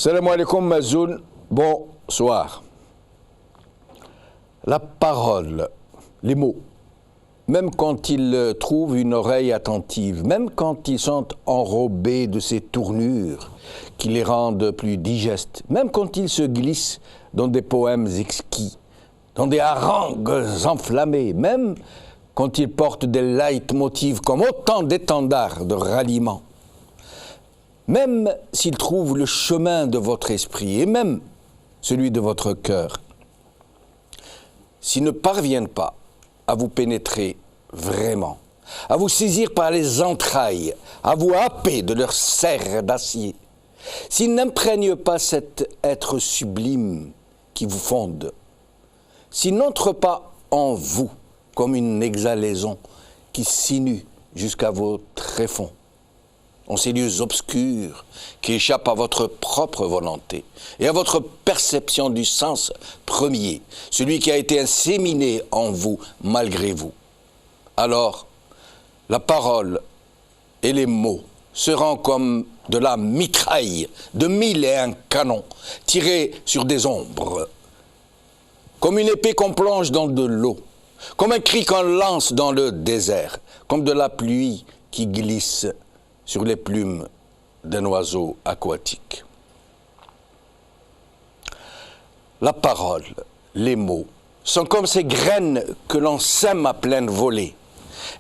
Salam alaikum Mazoun, bonsoir. La parole, les mots, même quand ils trouvent une oreille attentive, même quand ils sont enrobés de ces tournures qui les rendent plus digestes, même quand ils se glissent dans des poèmes exquis, dans des harangues enflammées, même quand ils portent des leitmotivs comme autant d'étendards de ralliement, même s'ils trouvent le chemin de votre esprit et même celui de votre cœur, s'ils ne parviennent pas à vous pénétrer vraiment, à vous saisir par les entrailles, à vous happer de leur serre d'acier, s'ils n'imprègnent pas cet être sublime qui vous fonde, s'ils n'entrent pas en vous comme une exhalaison qui sinue jusqu'à vos tréfonds, en ces lieux obscurs qui échappent à votre propre volonté et à votre perception du sens premier, celui qui a été inséminé en vous malgré vous. Alors, la parole et les mots seront comme de la mitraille de 1001 canons tirés sur des ombres, comme une épée qu'on plonge dans de l'eau, comme un cri qu'on lance dans le désert, comme de la pluie qui glisse sur les plumes d'un oiseau aquatique. La parole, les mots, sont comme ces graines que l'on sème à pleine volée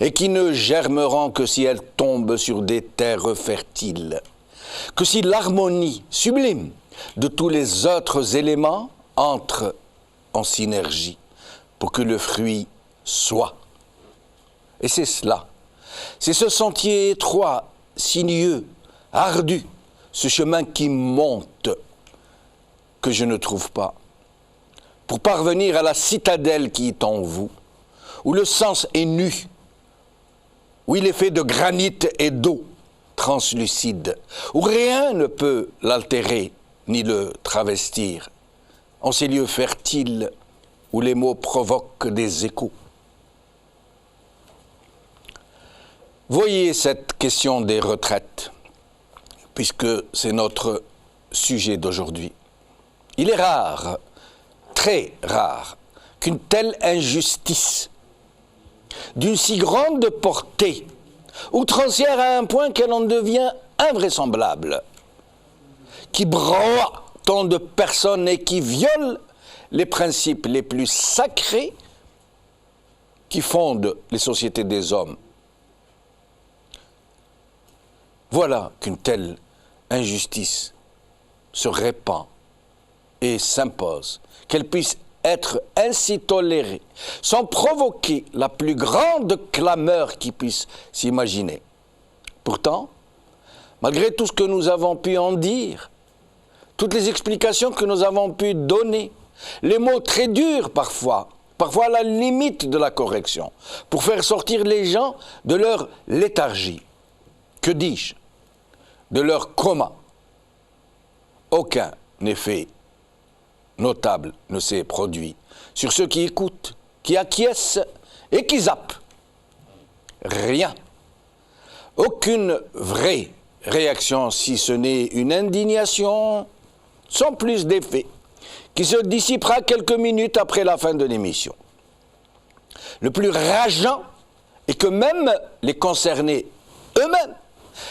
et qui ne germeront que si elles tombent sur des terres fertiles, que si l'harmonie sublime de tous les autres éléments entre en synergie pour que le fruit soit. Et c'est cela, c'est ce sentier étroit, sinueux, ardu, ce chemin qui monte, que je ne trouve pas, pour parvenir à la citadelle qui est en vous, où le sens est nu, où il est fait de granit et d'eau translucide, où rien ne peut l'altérer ni le travestir, en ces lieux fertiles où les mots provoquent des échos. Voyez cette question des retraites, puisque c'est notre sujet d'aujourd'hui. Il est rare, très rare, qu'une telle injustice, d'une si grande portée, outrancière à un point qu'elle en devient invraisemblable, qui broie tant de personnes et qui viole les principes les plus sacrés qui fondent les sociétés des hommes. Voilà qu'une telle injustice se répand et s'impose, qu'elle puisse être ainsi tolérée, sans provoquer la plus grande clameur qui puisse s'imaginer. Pourtant, malgré tout ce que nous avons pu en dire, toutes les explications que nous avons pu donner, les mots très durs parfois à la limite de la correction, pour faire sortir les gens de leur léthargie, que dis-je, de leur coma. Aucun effet notable ne s'est produit sur ceux qui écoutent, qui acquiescent et qui zappent. Rien. Aucune vraie réaction, si ce n'est une indignation sans plus d'effet, qui se dissipera quelques minutes après la fin de l'émission. Le plus rageant est que même les concernés eux-mêmes,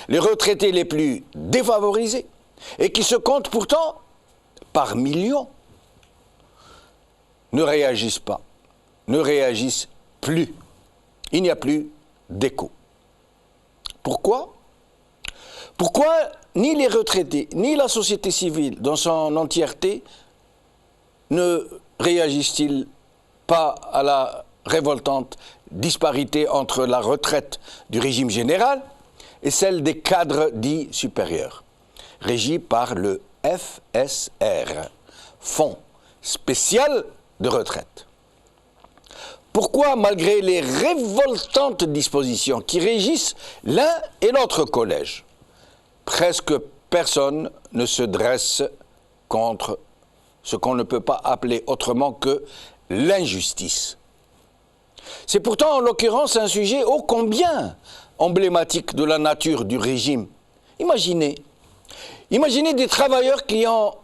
les retraités les plus défavorisés, et qui se comptent pourtant par millions, ne réagissent pas, ne réagissent plus. Il n'y a plus d'écho. Pourquoi ? Pourquoi ni les retraités, ni la société civile dans son entièreté ne réagissent-ils pas à la révoltante disparité entre la retraite du régime général et celle des cadres dits supérieurs, régis par le FSR, Fonds spécial de retraite. Pourquoi, malgré les révoltantes dispositions qui régissent l'un et l'autre collège, presque personne ne se dresse contre ce qu'on ne peut pas appeler autrement que l'injustice? C'est pourtant en l'occurrence un sujet ô combien emblématique de la nature du régime. Imaginez Imaginez des travailleurs qui ont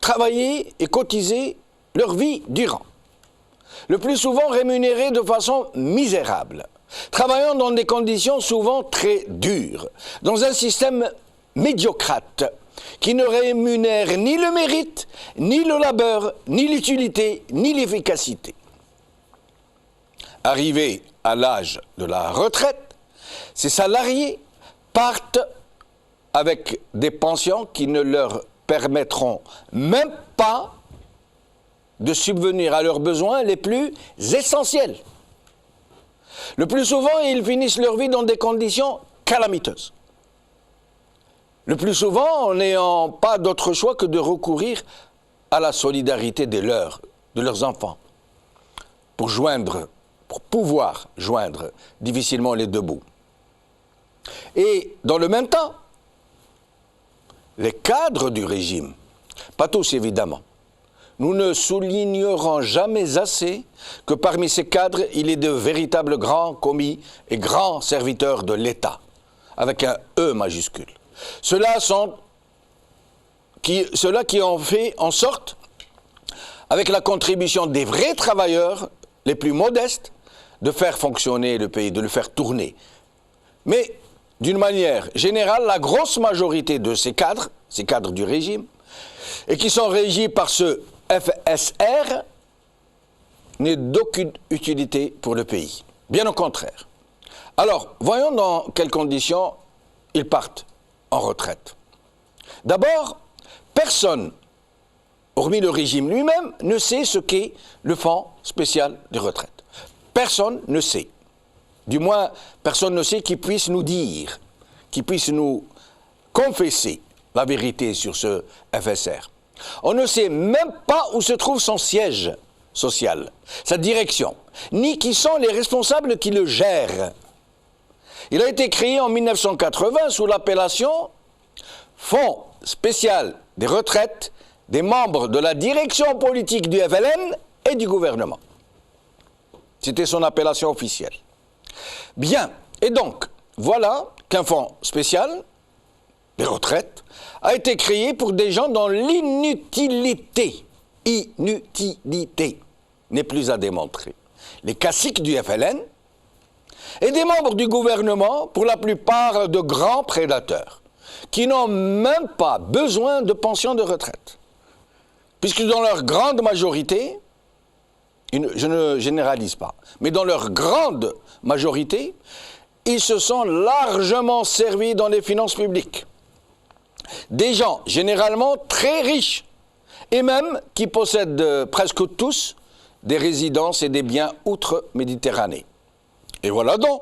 travaillé et cotisé leur vie durant, le plus souvent rémunérés de façon misérable, travaillant dans des conditions souvent très dures, dans un système médiocrate qui ne rémunère ni le mérite, ni le labeur, ni l'utilité, ni l'efficacité. Arrivés à l'âge de la retraite, ces salariés partent avec des pensions qui ne leur permettront même pas de subvenir à leurs besoins les plus essentiels. Le plus souvent, ils finissent leur vie dans des conditions calamiteuses. Le plus souvent, en n'ayant pas d'autre choix que de recourir à la solidarité de leurs enfants, pour pouvoir joindre difficilement les deux bouts. Et dans le même temps, les cadres du régime, pas tous évidemment, nous ne soulignerons jamais assez que parmi ces cadres, il y a de véritables grands commis et grands serviteurs de l'État, avec un E majuscule. Ceux-là qui ont fait en sorte, avec la contribution des vrais travailleurs les plus modestes, de faire fonctionner le pays, de le faire tourner. Mais d'une manière générale, la grosse majorité de ces cadres du régime, et qui sont régis par ce FSR, n'est d'aucune utilité pour le pays. Bien au contraire. Alors, voyons dans quelles conditions ils partent en retraite. D'abord, personne, hormis le régime lui-même, ne sait ce qu'est le fonds spécial de retraite. Personne ne sait. Du moins, personne ne sait qui puisse nous dire, qui puisse nous confesser la vérité sur ce FSR. On ne sait même pas où se trouve son siège social, sa direction, ni qui sont les responsables qui le gèrent. Il a été créé en 1980 sous l'appellation Fonds spécial des retraites des membres de la direction politique du FLN et du gouvernement. C'était son appellation officielle. Bien, et donc, voilà qu'un fonds spécial des retraites a été créé pour des gens dont l'inutilité n'est plus à démontrer. Les caciques du FLN et des membres du gouvernement, pour la plupart de grands prédateurs, qui n'ont même pas besoin de pension de retraite. Puisque dans leur grande majorité, je ne généralise pas, mais dans leur grande majorité, ils se sont largement servis dans les finances publiques. Des gens généralement très riches, et même qui possèdent presque tous des résidences et des biens outre-Méditerranée. Et voilà donc,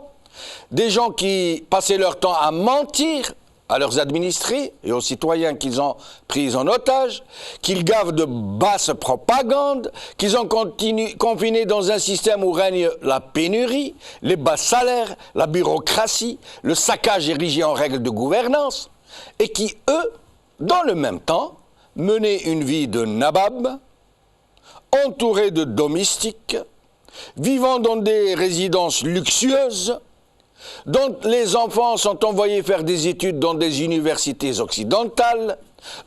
des gens qui passaient leur temps à mentir à leurs administrés et aux citoyens qu'ils ont pris en otage, qu'ils gavent de basses propagandes, qu'ils ont confinés dans un système où règne la pénurie, les bas salaires, la bureaucratie, le saccage érigé en règle de gouvernance, et qui, eux, dans le même temps, menaient une vie de nabab, entourés de domestiques, vivant dans des résidences luxueuses, dont les enfants sont envoyés faire des études dans des universités occidentales,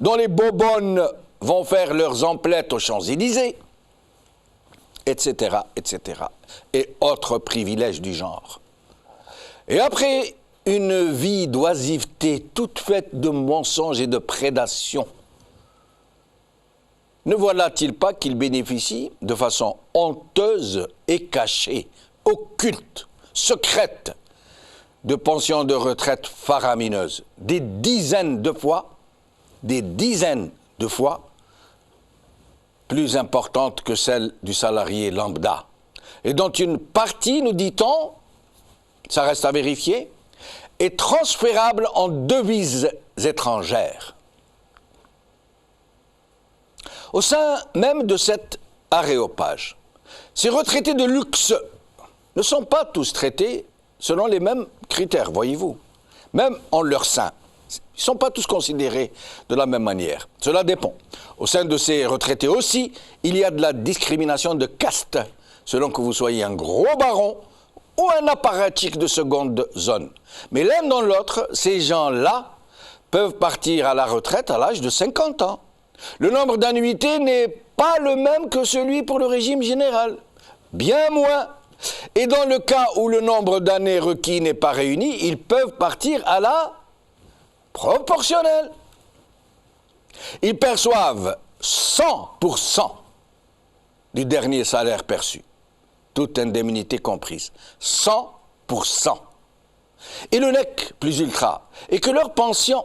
dont les bobonnes vont faire leurs emplettes aux Champs-Élysées, etc., etc., et autres privilèges du genre. Et après une vie d'oisiveté toute faite de mensonges et de prédation, ne voilà-t-il pas qu'ils bénéficient de façon honteuse et cachée, occulte, secrète, de pensions de retraite faramineuses, des dizaines de fois, plus importantes que celles du salarié lambda, et dont une partie, nous dit-on, ça reste à vérifier, est transférable en devises étrangères. Au sein même de cet aréopage, ces retraités de luxe ne sont pas tous traités selon les mêmes critères, voyez-vous. Même en leur sein, ils ne sont pas tous considérés de la même manière. Cela dépend. Au sein de ces retraités aussi, il y a de la discrimination de caste, selon que vous soyez un gros baron ou un apparatchik de seconde zone. Mais l'un dans l'autre, ces gens-là peuvent partir à la retraite à l'âge de 50 ans. Le nombre d'annuités n'est pas le même que celui pour le régime général, bien moins. Et dans le cas où le nombre d'années requis n'est pas réuni, ils peuvent partir à la proportionnelle. Ils perçoivent 100% du dernier salaire perçu, toute indemnité comprise. 100%. Et le NEC plus ultra est que leur pension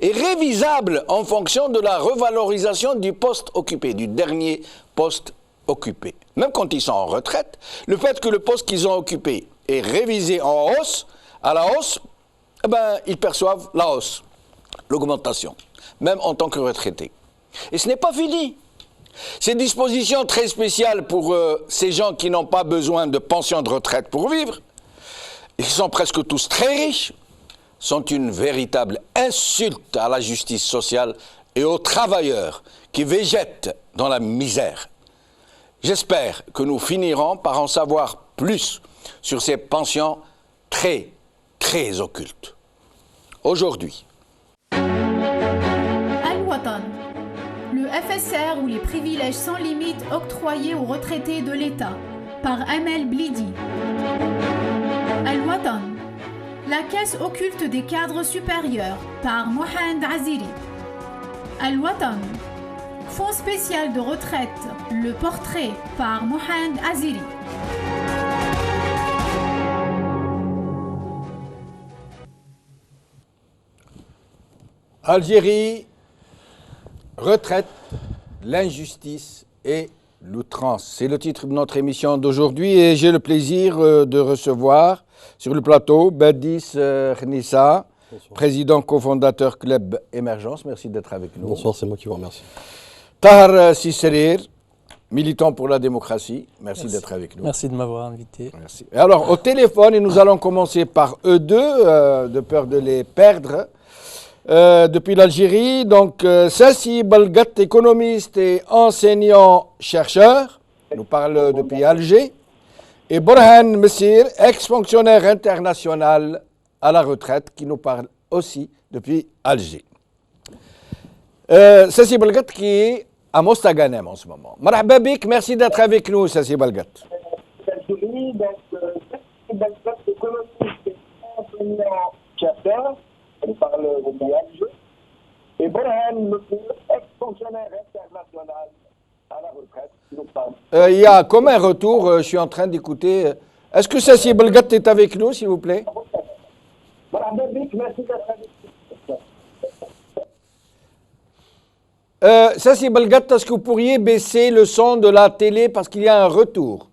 est révisable en fonction de la revalorisation du poste occupé, du dernier poste occupé. Même quand ils sont en retraite, le fait que le poste qu'ils ont occupé est révisé en hausse, à la hausse, eh ben, ils perçoivent la hausse, l'augmentation, même en tant que retraités. Et ce n'est pas fini. Ces dispositions très spéciales pour ces gens qui n'ont pas besoin de pension de retraite pour vivre, et qui sont presque tous très riches, sont une véritable insulte à la justice sociale et aux travailleurs qui végètent dans la misère. J'espère que nous finirons par en savoir plus sur ces pensions très, très occultes. Aujourd'hui. Al-Watan, le FSR ou les privilèges sans limite octroyés aux retraités de l'État, par Amel Blidi. Al-Watan, la caisse occulte des cadres supérieurs, par Mohand Aziri. Al-Watan, fonds spécial de retraite, le portrait, par Mohand Aziri. Algérie, retraite, l'injustice et l'outrance. C'est le titre de notre émission d'aujourd'hui et j'ai le plaisir de recevoir sur le plateau Badis Khnissa, président cofondateur Club Émergence. Merci d'être avec nous. Bonsoir, c'est moi qui vous remercie. Tahar Sisserir, militant pour la démocratie. Merci d'être avec nous. Merci de m'avoir invité. Merci. Et alors, au téléphone, et nous allons commencer par eux deux, de peur de les perdre. Depuis l'Algérie, donc Sassi Balgat, économiste et enseignant-chercheur, nous parle depuis Alger, et Borhan Messir, ex-fonctionnaire international à la retraite, qui nous parle aussi depuis Alger. Sassi Balgat qui est à Mostaganem en ce moment. Marhaba bik, merci d'être avec nous, Sassi Balgat. Algérie, donc Sassi Balgat, économiste et enseignant-chercheur, on parle de Alger, et Borhan, ex-fonctionnaire international à la retraite, qui nous parle. Il y a comme un retour, je suis en train d'écouter. Est-ce que Sassi Balgat est avec nous, s'il vous plaît? Merci d'être avec nous. Sassi Balgat, est-ce que vous pourriez baisser le son de la télé parce qu'il y a un retour?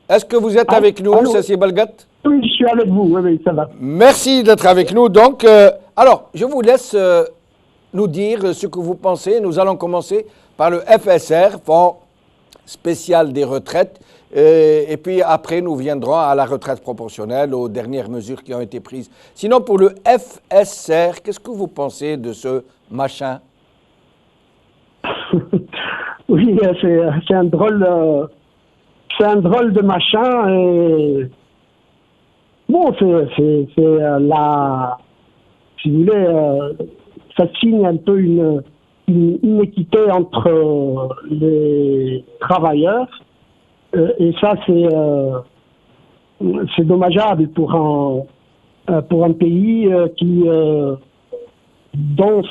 Est-ce que vous êtes avec nous, Sassi Balgat? Oui, je suis avec vous, oui, ça va. Merci d'être avec nous. Donc, alors, je vous laisse nous dire ce que vous pensez. Nous allons commencer par le FSR, Fonds spécial des retraites, et puis après, nous viendrons à la retraite proportionnelle, aux dernières mesures qui ont été prises. Sinon, pour le FSR, qu'est-ce que vous pensez de ce machin? Oui, c'est un drôle de machin. Et bon, c'est si vous voulez, ça signe un peu une inéquité entre les travailleurs. Et ça, c'est dommageable pour un pays qui, dans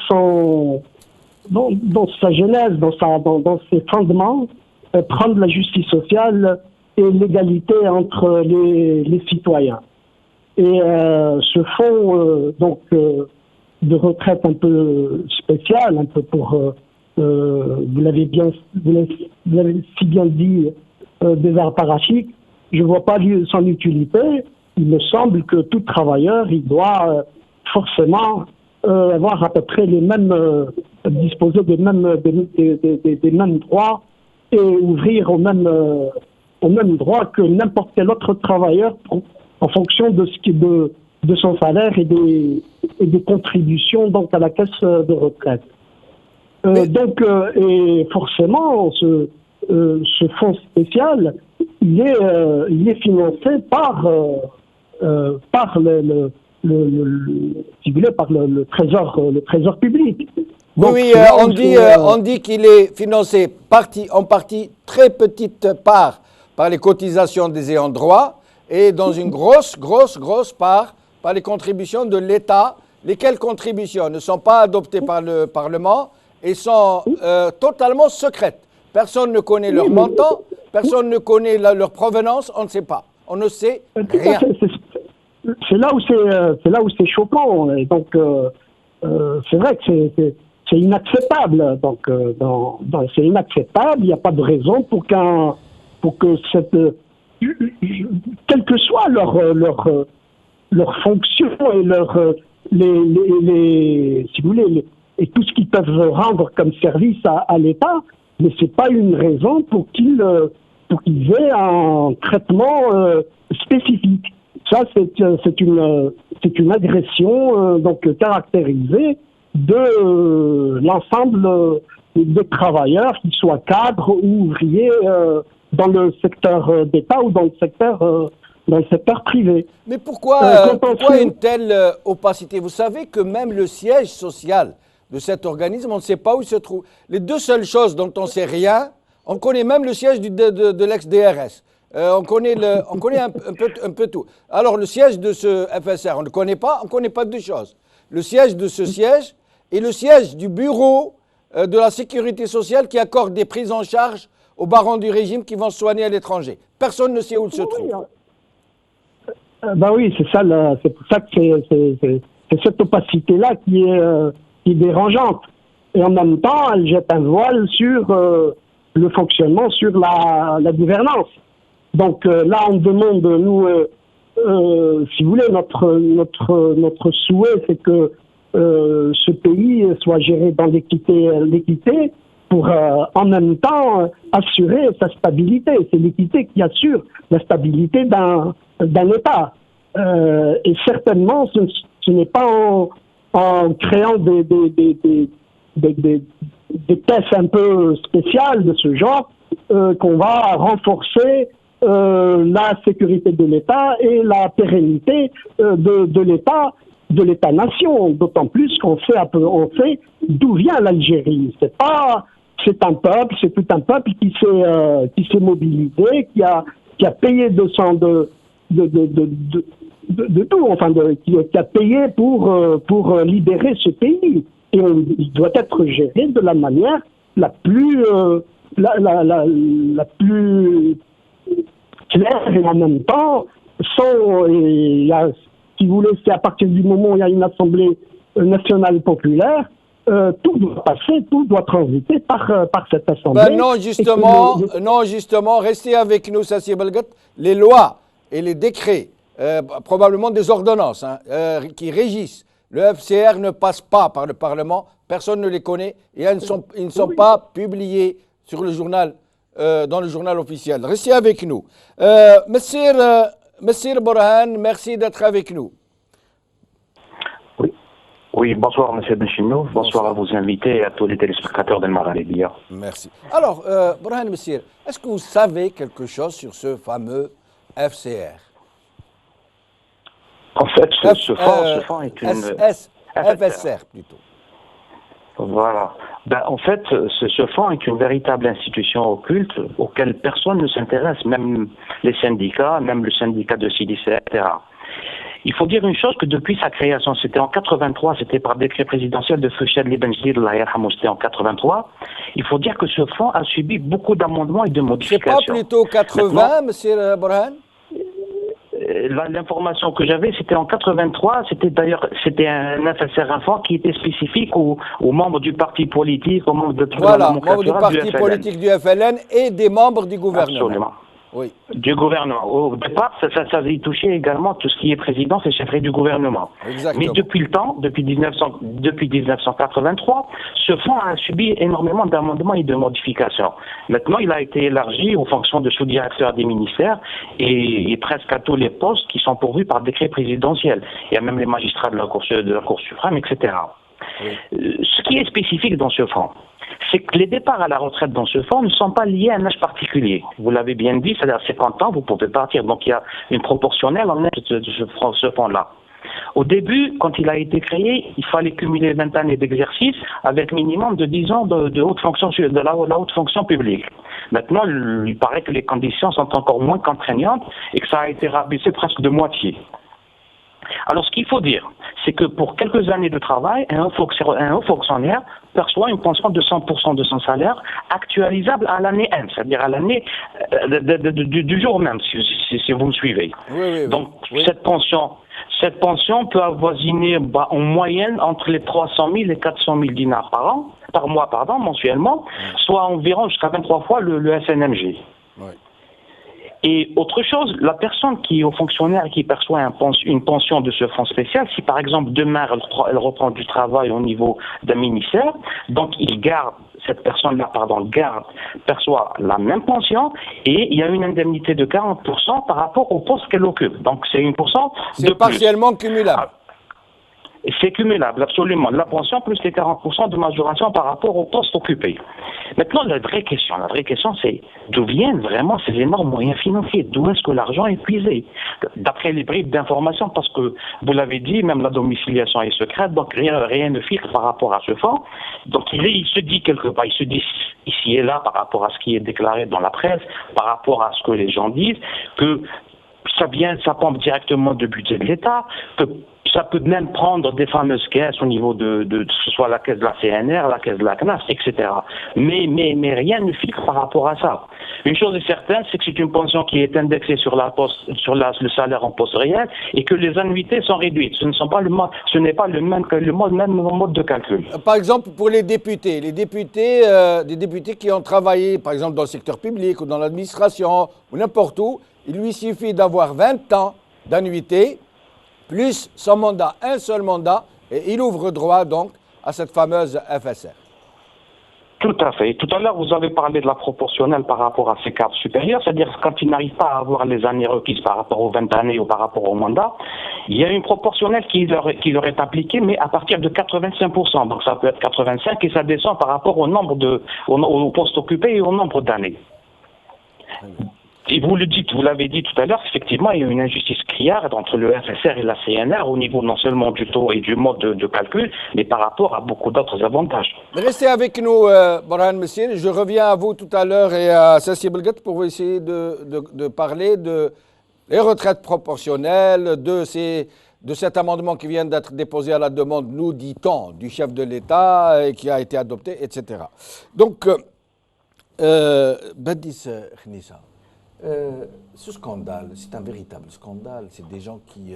sa genèse, dans ses fondements, prendre la justice sociale et l'égalité entre les citoyens. Et ce fonds de retraite un peu spécial, un peu pour, vous l'avez si bien dit, des arts parasites, je ne vois pas son utilité. Il me semble que tout travailleur, il doit forcément avoir à peu près les mêmes, disposer des mêmes droits et ouvrir au même droit que n'importe quel autre travailleur en fonction de son salaire et des contributions donc à la caisse de retraite. Et forcément, ce fonds spécial, il est financé par par si vous voulez, par le trésor public. Donc, oui, on dit qu'il est financé en partie, très petite part, par les cotisations des ayants droit et dans une grosse part par les contributions de l'État, lesquelles contributions ne sont pas adoptées par le Parlement et sont totalement secrètes. Personne ne connaît leur montant, personne ne connaît leur provenance, on ne sait pas. On ne sait rien. C'est là où c'est choquant. Et donc, c'est vrai que c'est inacceptable. Donc, c'est inacceptable. Il n'y a pas de raison pour que quelle que soit leur fonction et si vous voulez, et tout ce qu'ils peuvent rendre comme service à l'État, mais c'est pas une raison pour qu'ils aient un traitement spécifique. Ça, c'est une agression donc caractérisée de l'ensemble des travailleurs, qu'ils soient cadres ou ouvriers dans le secteur d'État ou dans le secteur privé. Mais pourquoi une telle opacité? Vous savez que même le siège social de cet organisme, on ne sait pas où il se trouve. Les deux seules choses dont on ne sait rien, on connaît même le siège de l'ex-DRS. On connaît un peu tout. Alors le siège de ce FSR, on ne connaît pas deux choses. Le siège de ce siège et le siège du bureau de la sécurité sociale qui accorde des prises en charge aux barons du régime qui vont se soigner à l'étranger. Personne ne sait où il se trouve. Ben oui, c'est pour ça que c'est cette opacité-là qui est dérangeante. Et en même temps, elle jette un voile sur le fonctionnement, sur la gouvernance. Donc là, on demande, nous, si vous voulez, notre souhait, c'est que ce pays soit géré dans l'équité pour en même temps assurer sa stabilité. C'est l'équité qui assure la stabilité d'un État. Et certainement, ce n'est pas en créant des tests un peu spéciales de ce genre qu'on va renforcer la sécurité de l'État et la pérennité de l'État-nation. D'autant plus qu'on sait d'où vient l'Algérie. C'est un peuple, c'est tout un peuple qui s'est mobilisé, qui a payé de tout, enfin qui a payé pour libérer ce pays. Et il doit être géré de la manière la plus claire et en même temps si vous voulez, c'est à partir du moment où il y a une Assemblée nationale populaire, tout doit passer, tout doit transiter par cette Assemblée. Non, justement, restez avec nous, Sassi Belgat. Les lois et les décrets, probablement des ordonnances, qui régissent le FCR ne passent pas par le Parlement, personne ne les connaît et ils ne sont pas publiés sur le journal, dans le journal officiel. Restez avec nous. Monsieur Borhan, merci d'être avec nous. Oui, bonsoir Monsieur Benchino, bonsoir à vos invités et à tous les téléspectateurs de Maralébia. Merci. Alors, Borhan Messir, est-ce que vous savez quelque chose sur ce fameux FCR? En fait, ce fonds est une... FSR plutôt. Voilà. En fait, ce fonds est une véritable institution occulte auquel personne ne s'intéresse, même les syndicats, même le syndicat de Sidi, etc. Il faut dire une chose, que depuis sa création, c'était en 83, c'était par décret présidentiel de Fouchad Libenjir, c'était en 83. Il faut dire que ce fonds a subi beaucoup d'amendements et de modifications. C'est pas plutôt 80, monsieur Borhan? L'information que j'avais, c'était en 83. C'était un FSR, un fonds qui était spécifique aux membres du parti politique, aux membres de la membres du parti politique du FLN et des membres du gouvernement. Absolument. Oui. Du gouvernement. Au départ, ça y touchait également tout ce qui est présidence et chefferie du gouvernement. Exactement. Mais depuis le temps, depuis 1983, ce fonds a subi énormément d'amendements et de modifications. Maintenant, il a été élargi aux fonctions de sous-directeur des ministères et presque à tous les postes qui sont pourvus par décret présidentiel. Il y a même les magistrats de la Cour suprême, etc. Oui. Ce qui est spécifique dans ce fonds, c'est que les départs à la retraite dans ce fonds ne sont pas liés à un âge particulier. Vous l'avez bien dit, c'est-à-dire 50 ans, vous pouvez partir. Donc il y a une proportionnelle en âge de ce fonds-là. Au début, quand il a été créé, il fallait cumuler 20 années d'exercice avec minimum de 10 ans de haute fonction, de la haute fonction publique. Maintenant, il paraît que les conditions sont encore moins contraignantes et que ça a été rabaissé presque de moitié. Alors, ce qu'il faut dire, c'est que pour quelques années de travail, un haut fonctionnaire perçoit une pension de 100% de son salaire actualisable à l'année M, c'est-à-dire à l'année du jour même, si vous me suivez. Oui. Donc, cette pension peut avoisiner en moyenne entre les 300 000 et 400 000 dinars par mois, mensuellement, soit environ jusqu'à 23 fois le SNMG. Oui. Et autre chose, la personne qui est au fonctionnaire et qui perçoit une pension de ce fonds spécial, si par exemple demain elle reprend du travail au niveau d'un ministère, donc cette personne-là, perçoit la même pension et il y a une indemnité de 40% par rapport au poste qu'elle occupe. Donc c'est 1% de plus. C'est partiellement cumulable. C'est cumulable, absolument. La pension plus les 40% de majoration par rapport au poste occupé. Maintenant, la vraie question, c'est d'où viennent vraiment ces énormes moyens financiers? D'où est-ce que l'argent est puisé? D'après les bribes d'information, parce que vous l'avez dit, même la domiciliation est secrète, donc rien ne filtre par rapport à ce fonds. Donc il se dit quelque part, il se dit ici et là par rapport à ce qui est déclaré dans la presse, par rapport à ce que les gens disent, que ça pompe directement du budget de l'État, que ça peut même prendre des fameuses caisses au niveau de que ce soit la caisse de la CNR, la caisse de la CNAF, etc. Mais rien ne filtre par rapport à ça. Une chose est certaine, c'est que c'est une pension qui est indexée sur le salaire en poste réel et que les annuités sont réduites. Ce n'est pas le même mode de calcul. Par exemple, pour les députés, des députés qui ont travaillé, par exemple, dans le secteur public ou dans l'administration ou n'importe où, il lui suffit d'avoir 20 ans d'annuité plus son mandat, un seul mandat, et il ouvre droit donc à cette fameuse FSR. Tout à fait. Tout à l'heure, vous avez parlé de la proportionnelle par rapport à ces cadres supérieurs, c'est-à-dire quand ils n'arrivent pas à avoir les années requises par rapport aux 20 années ou par rapport au mandat, il y a une proportionnelle qui leur est appliquée, mais à partir de 85%. Donc ça peut être 85 et ça descend par rapport au nombre au poste occupé et au nombre d'années. Et vous l'avez dit tout à l'heure, effectivement, il y a une injustice criarde entre le FSR et la CNR au niveau non seulement du taux et du mode de calcul, mais par rapport à beaucoup d'autres avantages. Restez avec nous, Borhan Messire. Je reviens à vous tout à l'heure et à Sassi Belgat pour essayer de parler des retraites proportionnelles, de cet amendement qui vient d'être déposé à la demande, nous dit-on, du chef de l'État et qui a été adopté, etc. Donc, Badis Khnissa. Ce scandale, c'est un véritable scandale. C'est des gens qui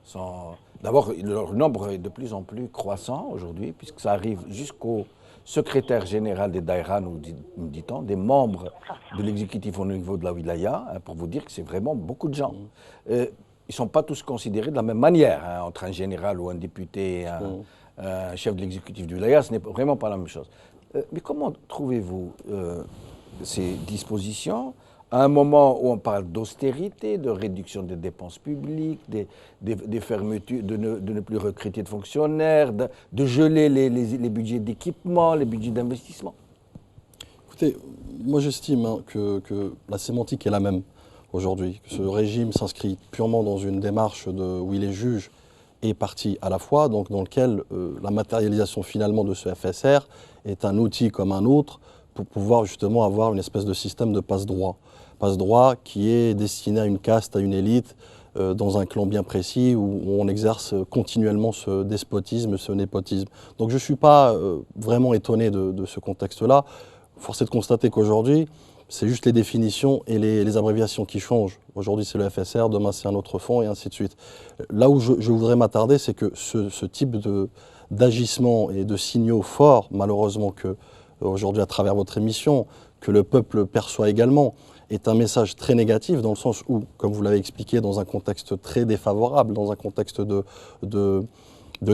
sont... D'abord, leur nombre est de plus en plus croissant aujourd'hui, puisque ça arrive jusqu'au secrétaire général des Daïra, nous dit-on, des membres de l'exécutif au niveau de la wilaya, pour vous dire que c'est vraiment beaucoup de gens. Ils ne sont pas tous considérés de la même manière, entre un général ou un député et un chef de l'exécutif du wilaya, ce n'est vraiment pas la même chose. Mais comment trouvez-vous ces dispositions à un moment où on parle d'austérité, de réduction des dépenses publiques, des fermetures, de ne plus recruter de fonctionnaires, de geler les budgets d'équipement, les budgets d'investissement? Écoutez, moi j'estime que la sémantique est la même aujourd'hui, que ce régime s'inscrit purement dans une démarche où il est juge et partie à la fois, donc dans lequel la matérialisation finalement de ce FSR est un outil comme un autre pour pouvoir justement avoir une espèce de système de passe-droit. Passe-droit qui est destiné à une caste, à une élite, dans un clan bien précis où on exerce continuellement ce despotisme, ce népotisme. Donc je ne suis pas vraiment étonné de ce contexte-là. Force est de constater qu'aujourd'hui, c'est juste les définitions et les abréviations qui changent. Aujourd'hui c'est le FSR, demain c'est un autre fonds et ainsi de suite. Là où je voudrais m'attarder, c'est que ce type d'agissement et de signaux forts, malheureusement que aujourd'hui à travers votre émission, que le peuple perçoit également, est un message très négatif dans le sens où, comme vous l'avez expliqué, dans un contexte très défavorable, dans un contexte de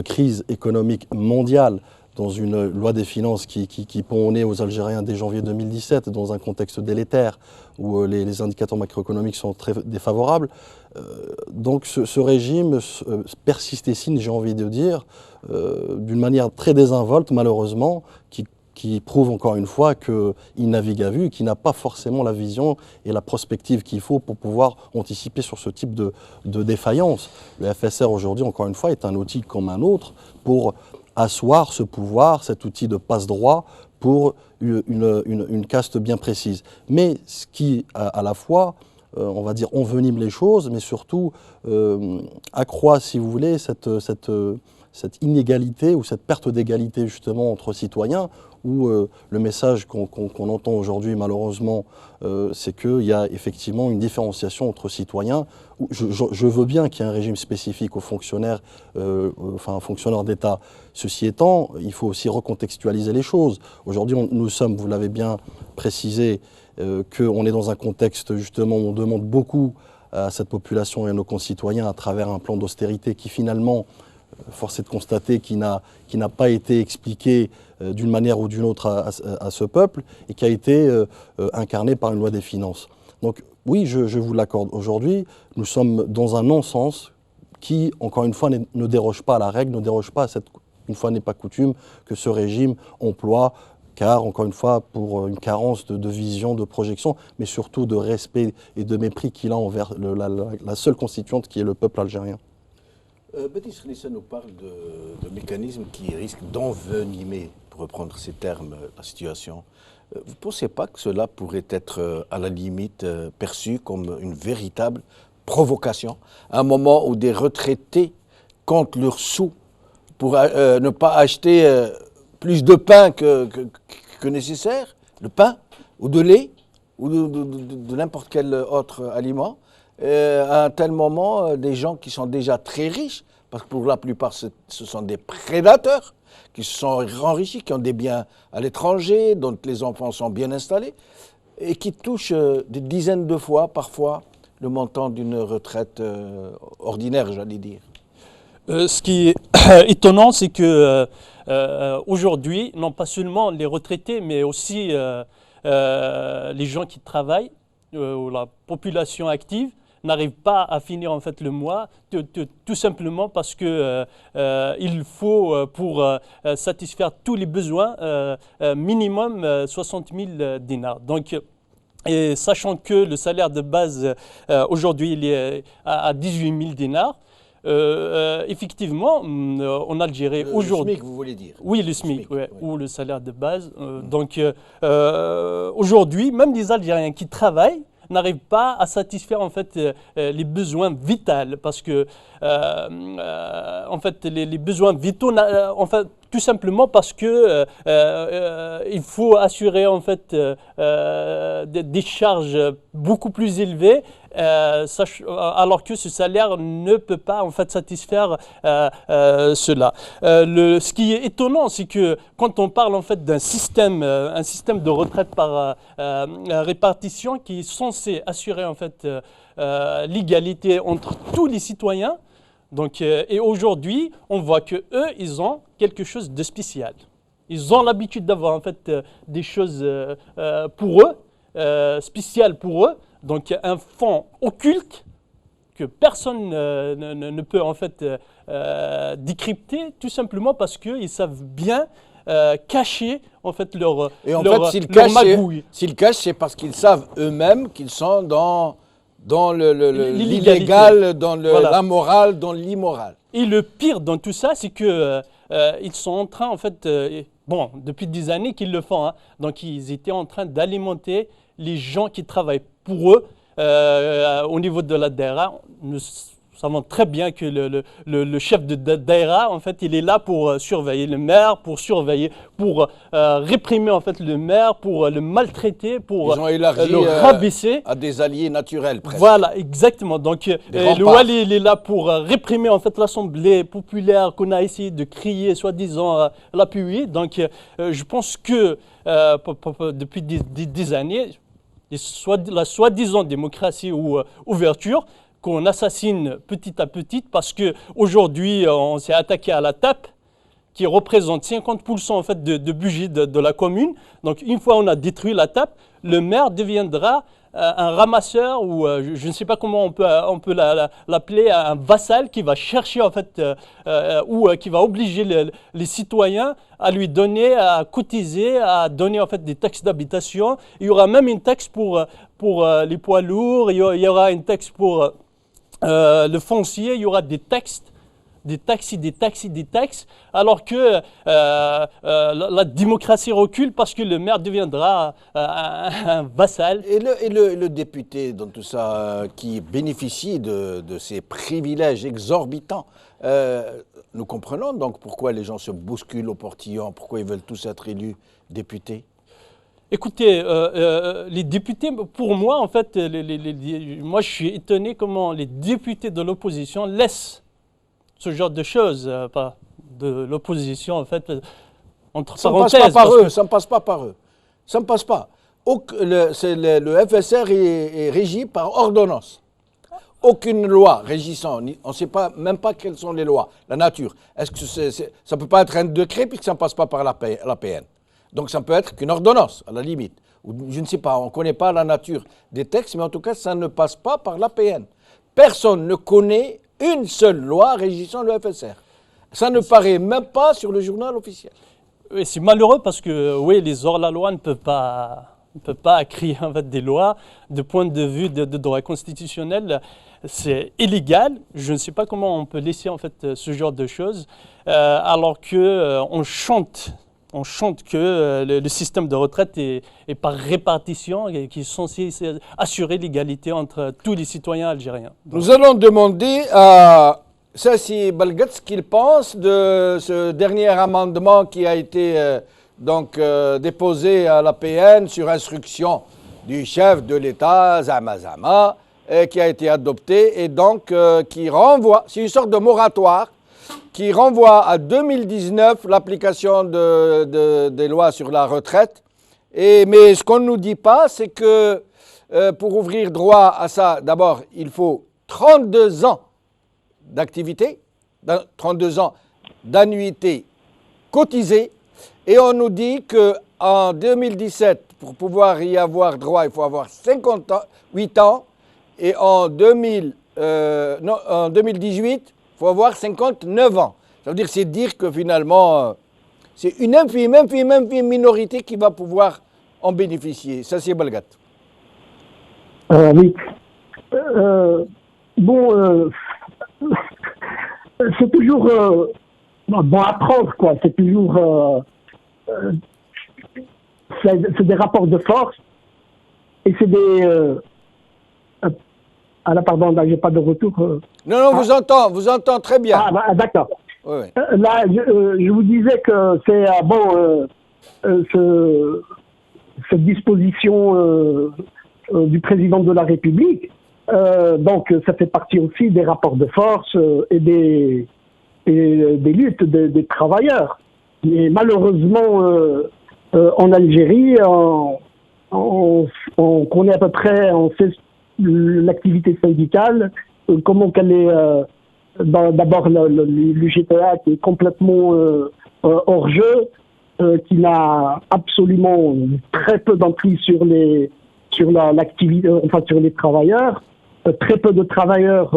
crise économique mondiale, dans une loi des finances qui pond au nez aux Algériens dès janvier 2017, dans un contexte délétère où les indicateurs macroéconomiques sont très défavorables. Donc ce régime persiste et signe, j'ai envie de dire, d'une manière très désinvolte, malheureusement, qui qui prouve encore une fois qu'il navigue à vue et qu'il n'a pas forcément la vision et la prospective qu'il faut pour pouvoir anticiper sur ce type de défaillance. Le FSR aujourd'hui, encore une fois, est un outil comme un autre pour asseoir ce pouvoir, cet outil de passe-droit pour une caste bien précise. Mais ce qui, à la fois, on va dire, envenime les choses, mais surtout accroît, si vous voulez, cette inégalité ou cette perte d'égalité justement entre citoyens, où le message qu'on entend aujourd'hui malheureusement, c'est qu'il y a effectivement une différenciation entre citoyens. Je veux bien qu'il y ait un régime spécifique aux fonctionnaires, fonctionnaires d'État. Ceci étant, il faut aussi recontextualiser les choses. Aujourd'hui, nous sommes, vous l'avez bien précisé, qu'on est dans un contexte justement où on demande beaucoup à cette population et à nos concitoyens à travers un plan d'austérité qui finalement, force est de constater, qui n'a pas été expliqué d'une manière ou d'une autre à ce peuple et qui a été incarné par une loi des finances. Donc oui, je vous l'accorde. Aujourd'hui, nous sommes dans un non-sens qui, encore une fois, ne déroge pas à la règle, ne déroge pas à cette, une fois n'est pas coutume, que ce régime emploie, car, encore une fois, pour une carence de vision, de projection, mais surtout de respect et de mépris qu'il a envers la seule constituante qui est le peuple algérien. Baptiste Khnissa nous parle de mécanismes qui risquent d'envenimer, pour reprendre ces termes, la situation. Vous ne pensez pas que cela pourrait être, à la limite, perçu comme une véritable provocation, à un moment où des retraités comptent leurs sous pour ne pas acheter plus de pain que nécessaire, le pain, ou de lait, ou de n'importe quel autre aliment, à un tel moment, des gens qui sont déjà très riches, parce que pour la plupart, ce sont des prédateurs, qui se sont enrichis, qui ont des biens à l'étranger, dont les enfants sont bien installés, et qui touchent des dizaines de fois, parfois, le montant d'une retraite ordinaire, j'allais dire. Ce qui est étonnant, c'est que aujourd'hui, non pas seulement les retraités, mais aussi les gens qui travaillent, ou la population active, n'arrivent pas à finir en fait le mois, tout simplement parce que il faut pour satisfaire tous les besoins minimum 60 000 dinars. Donc, et sachant que le salaire de base aujourd'hui il est à 18 000 dinars, effectivement, en Algérie aujourd'hui. Le SMIC, vous voulez dire? Oui, le SMIC, ouais, oui. Ou le salaire de base. Donc aujourd'hui, même les Algériens qui travaillent n'arrivent pas à satisfaire en fait les besoins vitaux, parce que en fait les besoins vitaux, en fait tout simplement parce que il faut assurer en fait des charges beaucoup plus élevées, alors que ce salaire ne peut pas en fait satisfaire cela. Ce qui est étonnant, c'est que quand on parle en fait d'un système, un système de retraite par répartition qui est censé assurer en fait l'égalité entre tous les citoyens. Donc, et aujourd'hui, on voit que eux, ils ont quelque chose de spécial. Ils ont l'habitude d'avoir en fait des choses pour eux, spéciales pour eux. Donc, un fonds occulte que personne ne peut en fait décrypter, tout simplement parce qu'ils savent bien cacher en fait leur magouille. S'ils cachent, c'est parce qu'ils savent eux-mêmes qu'ils sont dans l'illégal, dans l'amoral, dans l'immoral. Et le pire dans tout ça, c'est que ils sont en train, en fait, bon, depuis des années qu'ils le font, hein, donc ils étaient en train d'alimenter les gens qui travaillent pour eux au niveau de la daïra. Nous savons très bien que le chef de daïra, en fait, il est là pour surveiller le maire, pour réprimer en fait le maire, pour le maltraiter, pour le rabaisser à des alliés naturels presque. Voilà, exactement. Donc le Wali, il est là pour réprimer en fait l'Assemblée populaire qu'on a essayé de créer, soi-disant l'appuyer. Donc je pense que depuis des années, la soi-disant démocratie ou ouverture, qu'on assassine petit à petit, parce qu'aujourd'hui, on s'est attaqué à la TAP, qui représente 50% en fait de budget de la commune. Donc, une fois on a détruit la TAP, le maire deviendra un ramasseur ou je ne sais pas comment on peut l'appeler, un vassal qui va chercher en fait ou qui va obliger les citoyens à lui donner, à cotiser, à donner en fait des taxes d'habitation. Il y aura même une taxe pour les poids lourds, il y aura une taxe pour le foncier, il y aura des taxes, alors que la démocratie recule parce que le maire deviendra un vassal. Et le député dans tout ça qui bénéficie de ces privilèges exorbitants, nous comprenons donc pourquoi les gens se bousculent au portillon, pourquoi ils veulent tous être élus députés. Écoutez, les députés, pour moi, en fait, moi je suis étonné comment les députés de l'opposition laissent ce genre de choses, pas de l'opposition, en fait, entre parenthèses. Ça ne passe pas par eux. Ça ne passe pas. Le FSR est régi par ordonnance. Aucune loi régissant, on ne sait même pas quelles sont les lois, la nature. Est-ce que ça ne peut pas être un décret puisque ça ne passe pas par la PN. Donc ça ne peut être qu'une ordonnance, à la limite. Ou, je ne sais pas, on ne connaît pas la nature des textes, mais en tout cas, ça ne passe pas par l'APN. Personne ne connaît une seule loi régissant le FSR. Ça ne paraît même pas sur le journal officiel. Oui, c'est malheureux parce que oui, les hors-la-loi ne peuvent pas créer en fait, des lois. De point de vue de droit constitutionnel, c'est illégal. Je ne sais pas comment on peut laisser en fait, ce genre de choses alors qu'on chante que le système de retraite est par répartition et qui est censé assurer l'égalité entre tous les citoyens algériens. Nous allons demander à Sassi Balgat ce qu'il pense de ce dernier amendement qui a été déposé à l'APN sur instruction du chef de l'État, Zama, qui a été adopté et donc qui renvoie, c'est une sorte de moratoire, qui renvoie à 2019 l'application des lois sur la retraite. Mais ce qu'on ne nous dit pas, c'est que pour ouvrir droit à ça, d'abord, il faut 32 ans d'activité, 32 ans d'annuité cotisée. Et on nous dit qu'en 2017, pour pouvoir y avoir droit, il faut avoir 58 ans. Et en 2018, il faut avoir 59 ans. Ça veut dire, c'est dire que finalement, c'est une infime minorité qui va pouvoir en bénéficier. Ça, c'est Balgat. Oui. C'est toujours bon à prendre, quoi. C'est toujours... c'est des rapports de force et c'est des... Ah là, pardon, là, j'ai pas de retour. Non, vous entend très bien. Ah, d'accord. Oui. Là, je vous disais que c'est cette disposition du président de la République. Donc, ça fait partie aussi des rapports de force et des luttes des travailleurs. Mais malheureusement, en Algérie, on connaît à peu près, on sait l'activité syndicale, comment qu'elle est, d'abord le GTA qui est complètement hors jeu, qui n'a absolument très peu d'emprise sur l'activité, enfin sur les travailleurs. Très peu de travailleurs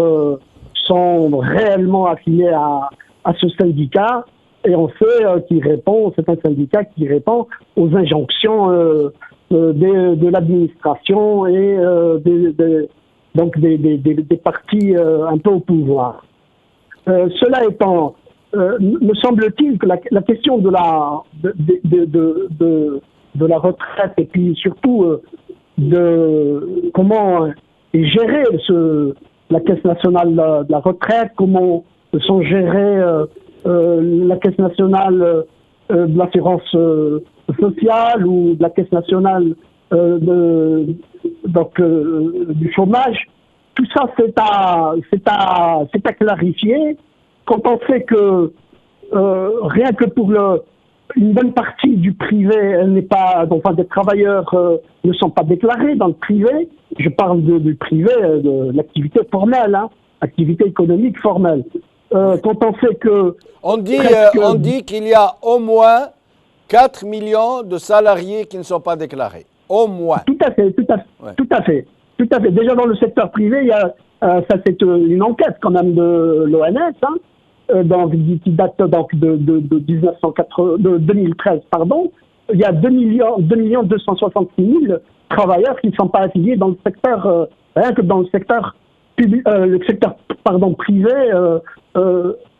sont réellement affiliés à ce syndicat, et on sait c'est un syndicat qui répond aux injonctions de l'administration et donc des partis un peu au pouvoir. Cela étant, me semble-t-il que la question de la retraite et puis surtout de comment est gérée la Caisse nationale de la retraite, comment sont gérées la Caisse nationale de l'assurance sociale ou de la Caisse nationale du chômage. Tout ça, c'est à clarifier. Quand on sait que rien que pour une bonne partie du privé, elle n'est pas, enfin des travailleurs ne sont pas déclarés dans le privé. Je parle du privé, de l'activité formelle, activité économique formelle. Quand on sait que on dit qu'il y a au moins 4 millions de salariés qui ne sont pas déclarés. Au moins. Tout à fait, Ouais. tout à fait. Tout à fait. Déjà dans le secteur privé, il y a, ça c'est une enquête quand même de l'ONS, qui date donc de 2013, pardon. Il y a 2 266 000 travailleurs qui ne sont pas affiliés dans le secteur, rien que dans le secteur public,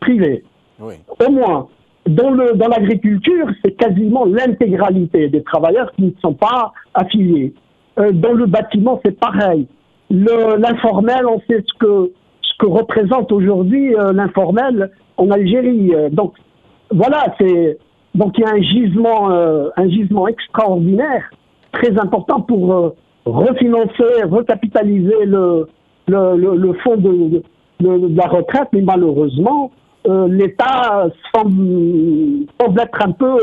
privé. Oui. Au moins. Dans l'agriculture, c'est quasiment l'intégralité des travailleurs qui ne sont pas affiliés. Dans le bâtiment, c'est pareil. L'informel, on sait ce que représente aujourd'hui l'informel en Algérie. Donc voilà, donc il y a un gisement extraordinaire, très important pour refinancer, recapitaliser le fonds de la retraite, mais malheureusement, l'État semble être un peu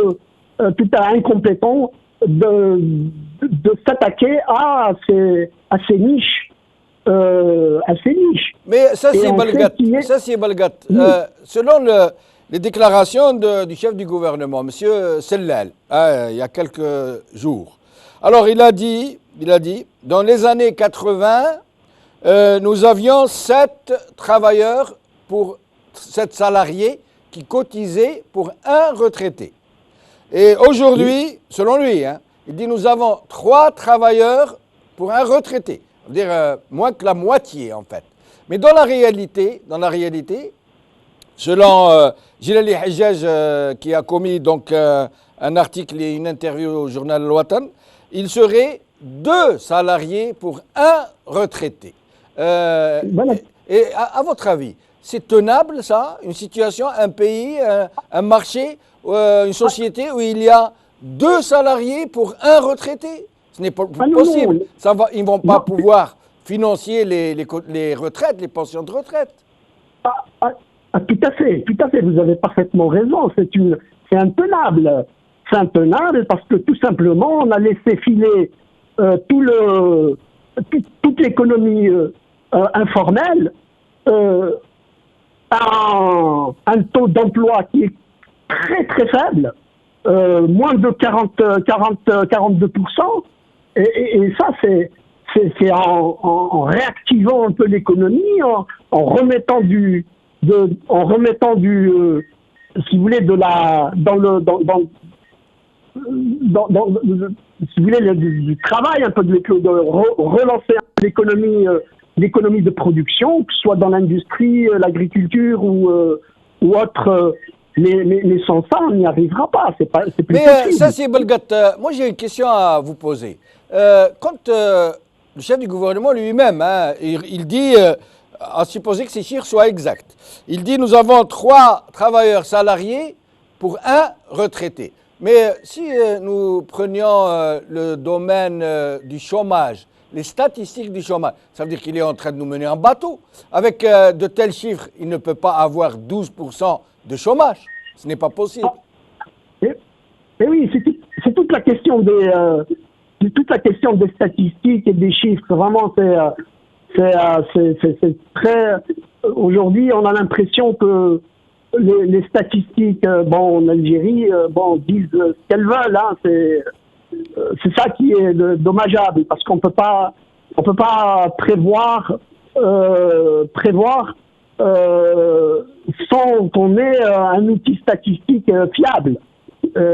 tout à incompétent de s'attaquer à ces niches. Mais ça, Et c'est on Balgat. sait qu'il y a- Ça, c'est Balgat. Oui. Selon les déclarations du chef du gouvernement, M. Sellal, il y a quelques jours. Alors, il a dit, dans les années 80, nous avions 7 travailleurs pour 7 salariés qui cotisaient pour un retraité. Et aujourd'hui, selon lui, il dit nous avons 3 travailleurs pour un retraité. Ça veut dire moins que la moitié en fait. Mais dans la réalité, selon Gilali Hajjaj qui a commis donc un article et une interview au journal Al-Watan, il serait 2 salariés pour un retraité. Voilà. Et à votre avis, c'est tenable ça, une situation, un pays, un marché, une société où il y a 2 salariés pour un retraité? Ce n'est pas non, possible. non. Ils ne vont pas Non. pouvoir financer les retraites, les pensions de retraite. Tout à fait, vous avez parfaitement raison. C'est intenable. C'est intenable parce que tout simplement, on a laissé filer toute l'économie informelle à un taux d'emploi qui est très très faible, moins de 42%. Et ça, c'est en réactivant un peu l'économie, en remettant si vous voulez, si vous voulez, du travail, un peu de relancer l'économie de production, que ce soit dans l'industrie, l'agriculture ou autre. Mais sans ça, on n'y arrivera pas. C'est plus possible. Ça, c'est Balgat. Moi, j'ai une question à vous poser. Quand le chef du gouvernement lui-même, il dit, à supposer que ces chiffres soient exacts, il dit nous avons 3 travailleurs salariés pour un retraité. Mais si nous prenions le domaine du chômage, les statistiques du chômage, ça veut dire qu'il est en train de nous mener en bateau. Avec de tels chiffres, il ne peut pas avoir 12% de chômage. Ce n'est pas possible. Et oui, c'est toute la question des statistiques et des chiffres. Vraiment, c'est très. Aujourd'hui, on a l'impression que les statistiques, en Algérie, disent ce qu'elles veulent. C'est ça qui est dommageable parce qu'on peut pas prévoir sans qu'on ait un outil statistique fiable.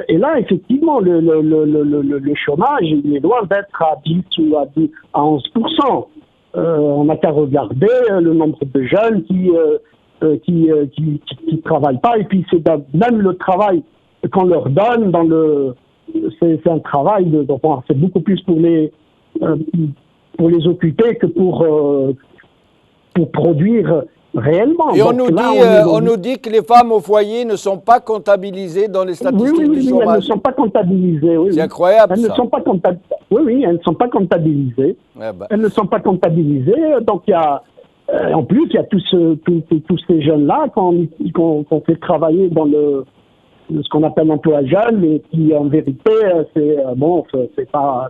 Et là, effectivement, le chômage, il est loin d'être à 10 ou à 11%. On n'a qu'à regarder le nombre de jeunes qui travaillent pas. Et puis, même le travail qu'on leur donne c'est un travail c'est beaucoup plus pour les occuper que pour produire réellement. Et Donc, on nous dit que les femmes au foyer ne sont pas comptabilisées dans les statistiques du oui, elles ne chômage. sont pas comptabilisées. C'est incroyable, elles ça. ne sont pas elles ne sont pas comptabilisées. Ouais, bah. Elles ne sont pas comptabilisées. Donc, il y a, en plus, il y a tous ces jeunes-là qu'on fait travailler dans ce qu'on appelle l'emploi jeune, mais qui, en vérité, c'est pas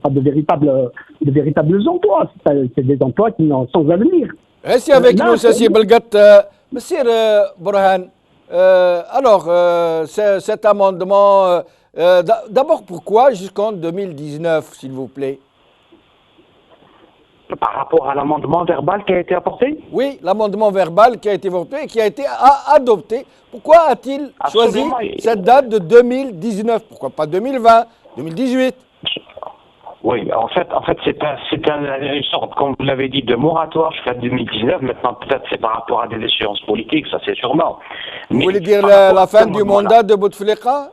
de véritables emplois. C'est des emplois qui n'ont sans avenir. Restez avec là, nous, Sassi Belgat. Monsieur Burhan, alors, cet amendement D'abord, pourquoi jusqu'en 2019, s'il vous plaît? Par rapport à l'amendement verbal qui a été apporté? Oui, l'amendement verbal qui a été voté et qui a été adopté. Pourquoi a-t-il choisi Absolument. cette date de 2019? Pourquoi pas 2020, 2018? Oui, en fait, c'est une sorte, comme vous l'avez dit, de moratoire jusqu'à 2019. Maintenant, peut-être c'est par rapport à des échéances politiques, ça c'est sûrement. Vous Mais voulez dire par rapport la à fin ce du amendement-là, mandat de Bouteflika?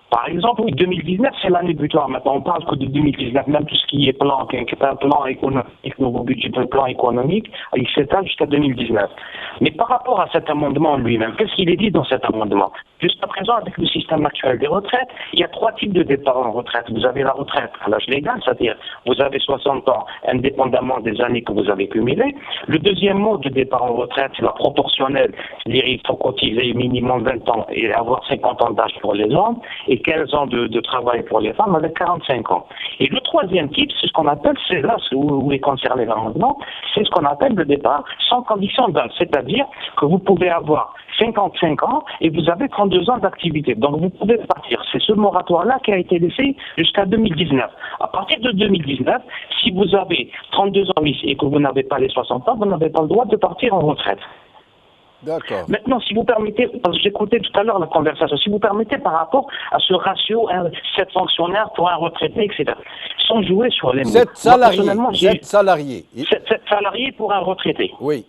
Par exemple, oui, 2019, c'est l'année butoir. Maintenant, on parle que de 2019. Même tout ce qui est plan, qui est un plan économique, nouveau budget de plan économique, il s'étale jusqu'à 2019. Mais par rapport à cet amendement lui-même, qu'est-ce qu'il est dit dans cet amendement? Jusqu'à présent, avec le système actuel des retraites, il y a 3 types de départ en retraite. Vous avez la retraite à l'âge légal, c'est-à-dire vous avez 60 ans, indépendamment des années que vous avez cumulées. Le deuxième mode de départ en retraite, c'est la proportionnelle, c'est-à-dire il faut cotiser minimum 20 ans et avoir 50 ans d'âge pour les hommes, et 15 ans de travail pour les femmes avec 45 ans. Et le troisième type, c'est ce qu'on appelle, c'est là où est concerné l'amendement, c'est ce qu'on appelle le départ sans condition d'âge, c'est-à-dire que vous pouvez avoir 55 ans et vous avez 32 ans d'activité. Donc vous pouvez partir. C'est ce moratoire-là qui a été laissé jusqu'à 2019. À partir de 2019, si vous avez 32 ans et que vous n'avez pas les 60 ans, vous n'avez pas le droit de partir en retraite. D'accord. Maintenant, si vous permettez, parce que j'écoutais tout à l'heure la conversation, si vous permettez par rapport à ce ratio, 7 fonctionnaires pour un retraité, etc., sans jouer sur les mots. 7 salariés. Moi, personnellement, 7 salariés. 7 salariés pour un retraité. Oui.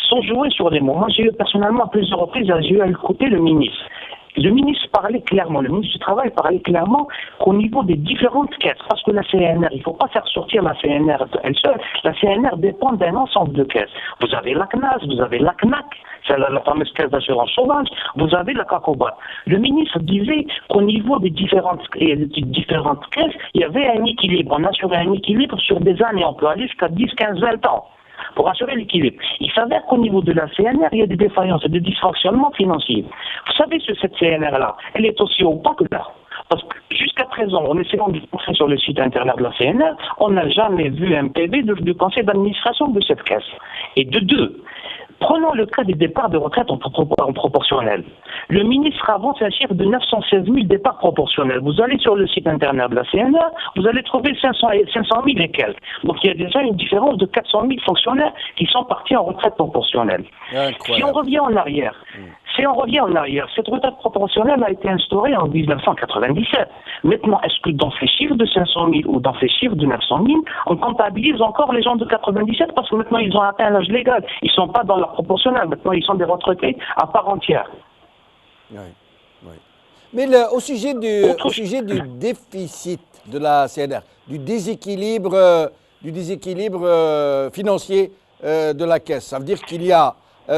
Sans jouer sur les mots. Moi, j'ai eu personnellement à plusieurs reprises, j'ai eu à écouter le ministre. Le ministre parlait clairement, le ministre du Travail parlait clairement qu'au niveau des différentes caisses, parce que la CNR, il ne faut pas faire sortir la CNR elle seule, la CNR dépend d'un ensemble de caisses. Vous avez la CNAS, vous avez la CNAC, c'est la fameuse caisse d'assurance chômage, vous avez la CACOBA. Le ministre disait qu'au niveau des différentes caisses, il y avait un équilibre, on assurait un équilibre sur des années, on peut aller jusqu'à 10, 15, 20 ans. Pour assurer l'équilibre. Il s'avère qu'au niveau de la CNR, il y a des défaillances et des dysfonctionnements financiers. Vous savez, cette CNR-là, elle est aussi opaque là. Parce que jusqu'à présent, en essayant de entrer sur le site internet de la CNR, on n'a jamais vu un PV du conseil d'administration de cette caisse. Et de deux, prenons le cas des départs de retraite en proportionnel. Le ministre avance un chiffre de 916 000 départs proportionnels. Vous allez sur le site internet de la CNR, vous allez trouver 500 000 et quelques. Donc il y a déjà une différence de 400 000 fonctionnaires qui sont partis en retraite proportionnelle. Si on revient en arrière, cette retraite proportionnelle a été instaurée en 1997. Maintenant, est-ce que dans ces chiffres de 500 000 ou dans ces chiffres de 900 000, on comptabilise encore les gens de 97 parce que maintenant ils ont atteint l'âge légal. Ils ne sont pas dans leur proportionnel. Maintenant, ils sont des retraités à part entière. Oui, oui. Mais au sujet du déficit de la CNR, du déséquilibre financier de la caisse, ça veut dire qu'il y a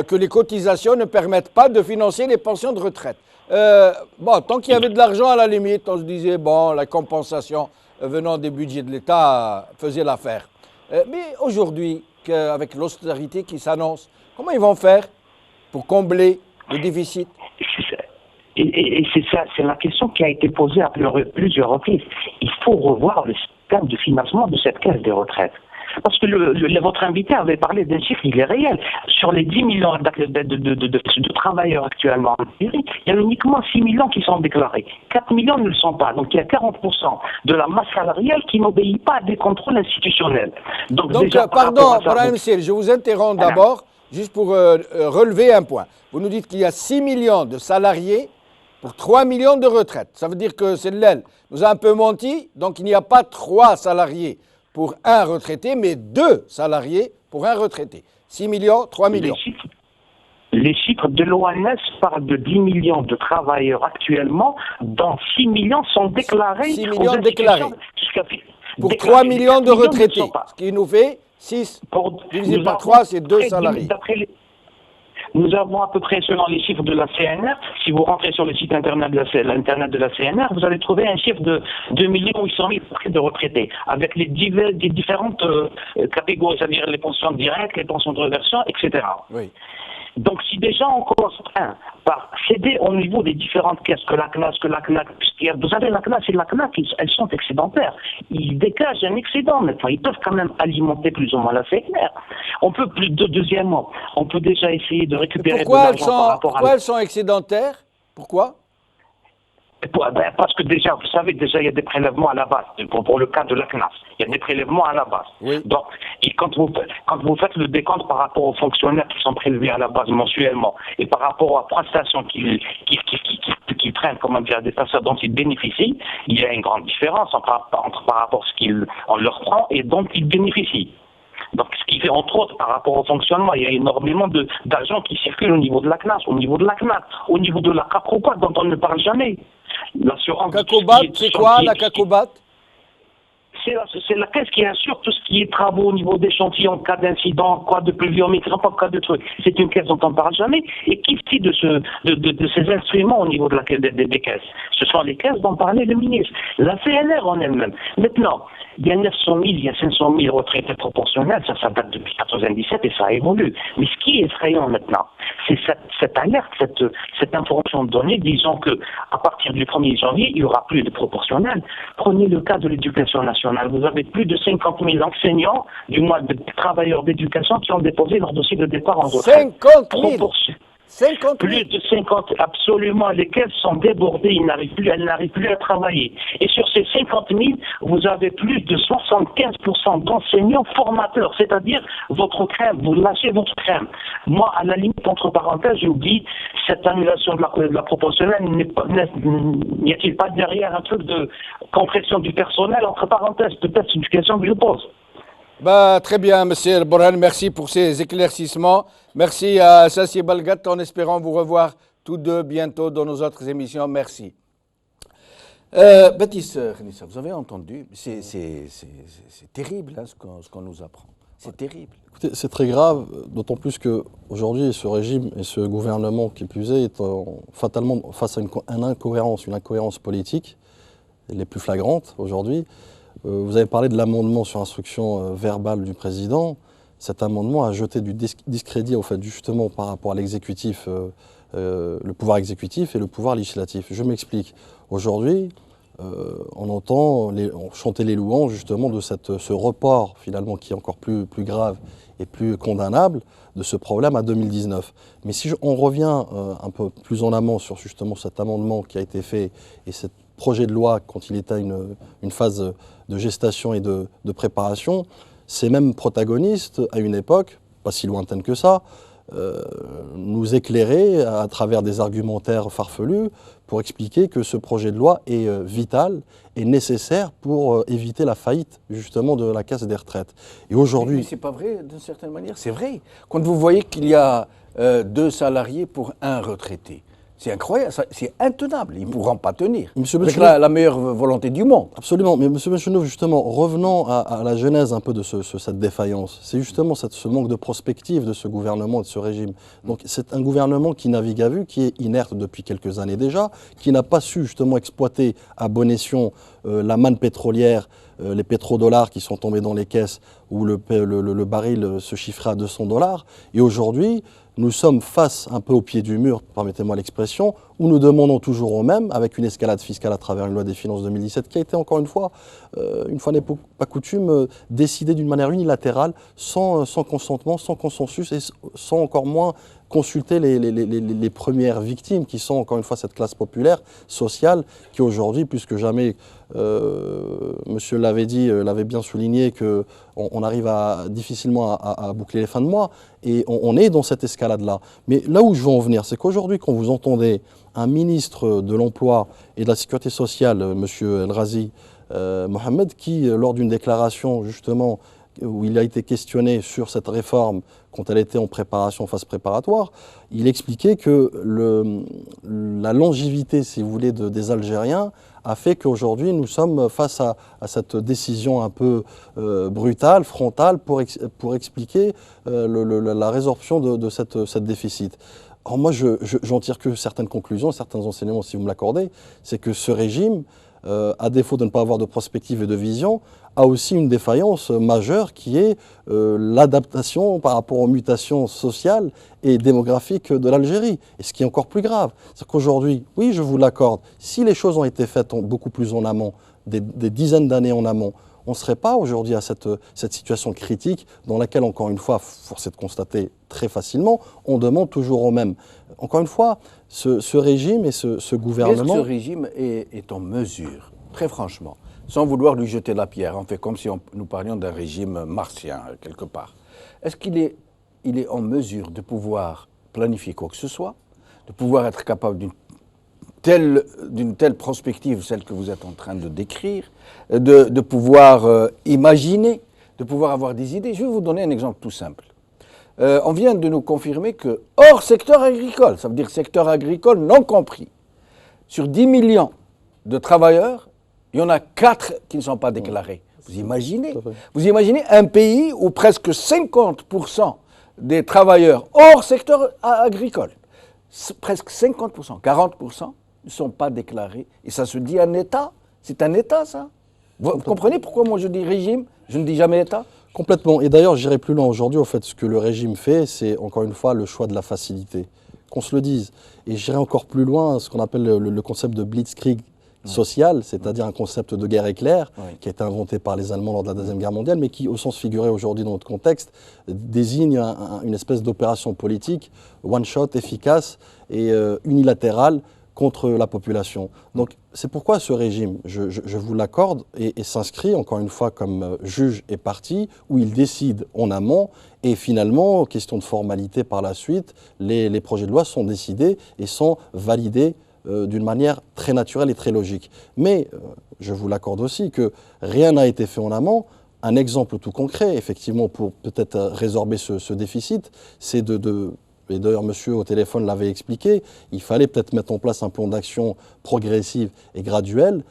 que les cotisations ne permettent pas de financer les pensions de retraite. Tant qu'il y avait de l'argent, à la limite, on se disait, la compensation venant des budgets de l'État faisait l'affaire. Mais aujourd'hui, avec l'austérité qui s'annonce, comment ils vont faire pour combler le déficit? Et c'est ça, c'est la question qui a été posée à plusieurs reprises. Il faut revoir le système de financement de cette caisse des retraites. Parce que votre invité avait parlé d'un chiffre, il est réel. Sur les 10 millions de travailleurs actuellement en Syrie, il y a uniquement 6 millions qui sont déclarés. 4 millions ne le sont pas. Donc il y a 40% de la masse salariale qui n'obéit pas à des contrôles institutionnels. Donc déjà, pardon, je vous interromps d'abord, juste pour relever un point. Vous nous dites qu'il y a 6 millions de salariés pour 3 millions de retraites. Ça veut dire que c'est l'aile nous a un peu menti, donc il n'y a pas 3 salariés pour un retraité, mais 2 salariés pour un retraité. 6 millions, 3 millions. Les chiffres de l'ONS parlent de 10 millions de travailleurs actuellement, dont 6 millions sont déclarés. 6 millions déclarés. Pour 3 millions de retraités, ce qui nous fait 6 divisé par 3, c'est 2 salariés. Nous avons à peu près, selon les chiffres de la CNR, si vous rentrez sur le site internet de la CNR, vous allez trouver un chiffre de 2 800 000 de retraités, avec les différentes catégories, c'est-à-dire les pensions directes, les pensions de reversion, etc. Oui. Donc si déjà on commence par céder au niveau des différentes caisses, que la CNAS, puisqu'il vous avez la CNAS et la CNAC, elles sont excédentaires. Ils dégagent un excédent maintenant. Ils peuvent quand même alimenter plus ou moins la CNR. On peut deuxièmement, on peut déjà essayer de récupérer de l'argent par rapport Pourquoi elles sont excédentaires? Pourquoi? Parce que déjà, vous savez, il y a des prélèvements à la base, pour le cas de la CNAS. Il y a des prélèvements à la base. Oui. Donc, quand vous faites le décompte par rapport aux fonctionnaires qui sont prélevés à la base mensuellement, et par rapport aux prestations qu'ils prennent, comment dire, des prestations dont ils bénéficient, il y a une grande différence par rapport à ce qu'on leur prend et dont ils bénéficient. Donc, ce qui fait, entre autres, par rapport au fonctionnement, il y a énormément d'agents qui circulent au niveau de la CNAS, au niveau de la CNAT, au niveau de la CACOBAT, dont on ne parle jamais. L'assurance. CACOBAT, c'est quoi la CACOBAT? C'est la caisse qui assure tout ce qui est travaux au niveau d'échantillons, cas d'incident, cas de pluviométrie, pas cas de trucs. C'est une caisse dont on ne parle jamais et qui fait de ces instruments au niveau des caisses. Ce sont les caisses dont parlait le ministre. La CNR en elle-même. Maintenant, il y a 900 000, il y a 500 000 retraités proportionnels, ça date depuis 1997 et ça évolue. Mais ce qui est effrayant maintenant, c'est cette alerte, cette information donnée, disons que à partir du 1er janvier, il n'y aura plus de proportionnels. Prenez le cas de l'éducation nationale. Vous avez plus de 50 000 enseignants, du moins de travailleurs d'éducation, qui ont déposé leur dossier de départ en retraite. 50 000 50 000. Plus de 50, absolument, les caisses sont débordées, elles n'arrivent plus à travailler. Et sur ces 50 000, vous avez plus de 75% d'enseignants formateurs, c'est-à-dire votre crème, vous lâchez votre crème. Moi, à la limite, entre parenthèses, je vous dis, cette annulation de la proportionnelle, n'y a-t-il pas derrière un truc de compression du personnel, entre parenthèses? Peut-être c'est une question que je pose. Très bien, monsieur El Borhan, merci pour ces éclaircissements. Merci à Sassi Balgat, en espérant vous revoir tous deux bientôt dans nos autres émissions. Merci. Baptiste Khnissa, vous avez entendu, c'est terrible hein, ce qu'on nous apprend. C'est terrible. Écoutez, c'est très grave, d'autant plus qu'aujourd'hui, ce régime et ce gouvernement qui plus est fatalement face à une incohérence politique, les plus flagrantes aujourd'hui. Vous avez parlé de l'amendement sur instruction verbale du président. Cet amendement a jeté du discrédit au fait justement par rapport à l'exécutif, le pouvoir exécutif et le pouvoir législatif. Je m'explique. Aujourd'hui, on entend chanter les louanges justement de ce report finalement qui est encore plus grave et plus condamnable de ce problème à 2019. Mais si on revient un peu plus en amont sur justement cet amendement qui a été fait et ce projet de loi quand il était à une phase de gestation et de préparation, ces mêmes protagonistes à une époque, pas si lointaine que ça, nous éclairer à travers des argumentaires farfelus pour expliquer que ce projet de loi est vital et nécessaire pour éviter la faillite justement de la caisse des retraites. Et aujourd'hui, mais c'est pas vrai d'une certaine manière, c'est vrai. Quand vous voyez qu'il y a 2 salariés pour 1 retraité, c'est incroyable, c'est intenable, ils ne pourront pas tenir. Avec la meilleure volonté du monde. Absolument, mais M. Benchenouf, justement, revenons à la genèse un peu de cette défaillance. C'est justement ce manque de prospective de ce gouvernement et de ce régime. Donc c'est un gouvernement qui navigue à vue, qui est inerte depuis quelques années déjà, qui n'a pas su justement exploiter à bon escient la manne pétrolière, les pétrodollars qui sont tombés dans les caisses où le baril se chiffrait à $200. Et aujourd'hui, nous sommes face un peu au pied du mur, permettez-moi l'expression, où nous demandons toujours au même, avec une escalade fiscale à travers une loi des finances 2017, qui a été encore une fois n'est pas coutume, décidée d'une manière unilatérale, sans consentement, sans consensus et sans encore moins consulter les premières victimes, qui sont encore une fois cette classe populaire, sociale, qui aujourd'hui, plus que jamais, monsieur l'avait dit, l'avait bien souligné, qu'on arrive difficilement à boucler les fins de mois, et on est dans cette escalade-là. Mais là où je veux en venir, c'est qu'aujourd'hui, quand vous entendez un ministre de l'Emploi et de la Sécurité sociale, monsieur El Razi Mohamed, qui, lors d'une déclaration, justement, où il a été questionné sur cette réforme quand elle était en préparation, phase préparatoire, il expliquait que la longévité, si vous voulez, des Algériens a fait qu'aujourd'hui nous sommes face à cette décision un peu brutale, frontale, pour expliquer la résorption de cette déficit. Alors moi, j'en tire que certaines conclusions, certains enseignements, si vous me l'accordez, c'est que ce régime, à défaut de ne pas avoir de prospective et de vision, a aussi une défaillance majeure qui est l'adaptation par rapport aux mutations sociales et démographiques de l'Algérie. Et ce qui est encore plus grave, c'est qu'aujourd'hui, oui, je vous l'accorde, si les choses ont été faites beaucoup plus en amont, des dizaines d'années en amont, on ne serait pas aujourd'hui à cette situation critique dans laquelle, encore une fois, force est de constater très facilement, on demande toujours au même. Encore une fois, Ce régime et ce gouvernement... Est-ce que ce régime est en mesure, très franchement, sans vouloir lui jeter la pierre, on fait comme si nous parlions d'un régime martien, quelque part, est-ce qu'il est en mesure de pouvoir planifier quoi que ce soit, de pouvoir être capable d'une telle prospective, celle que vous êtes en train de décrire, de pouvoir imaginer, de pouvoir avoir des idées? Je vais vous donner un exemple tout simple. On vient de nous confirmer que, hors secteur agricole, ça veut dire secteur agricole non compris, sur 10 millions de travailleurs, il y en a 4 qui ne sont pas déclarés. Vous imaginez un pays où presque 50% des travailleurs hors secteur agricole, presque 50%, 40% ne sont pas déclarés. Et ça se dit un État. C'est un État, ça. Vous comprenez pourquoi moi je dis régime, je ne dis jamais État? Complètement. Et d'ailleurs, j'irai plus loin aujourd'hui. En fait, ce que le régime fait, c'est encore une fois le choix de la facilité. Qu'on se le dise. Et j'irai encore plus loin, ce qu'on appelle le concept de blitzkrieg social, c'est-à-dire un concept de guerre éclair, qui a été inventé par les Allemands lors de la Deuxième Guerre mondiale, mais qui, au sens figuré aujourd'hui dans notre contexte, désigne une espèce d'opération politique, one-shot, efficace et unilatérale contre la population. Donc, c'est pourquoi ce régime, je vous l'accorde, et s'inscrit, encore une fois, comme juge et parti, où il décide en amont, et finalement, question de formalité par la suite, les projets de loi sont décidés et sont validés d'une manière très naturelle et très logique. Mais je vous l'accorde aussi que rien n'a été fait en amont. Un exemple tout concret, effectivement, pour peut-être résorber ce déficit, c'est et d'ailleurs monsieur au téléphone l'avait expliqué, il fallait peut-être mettre en place un plan d'action progressif et graduel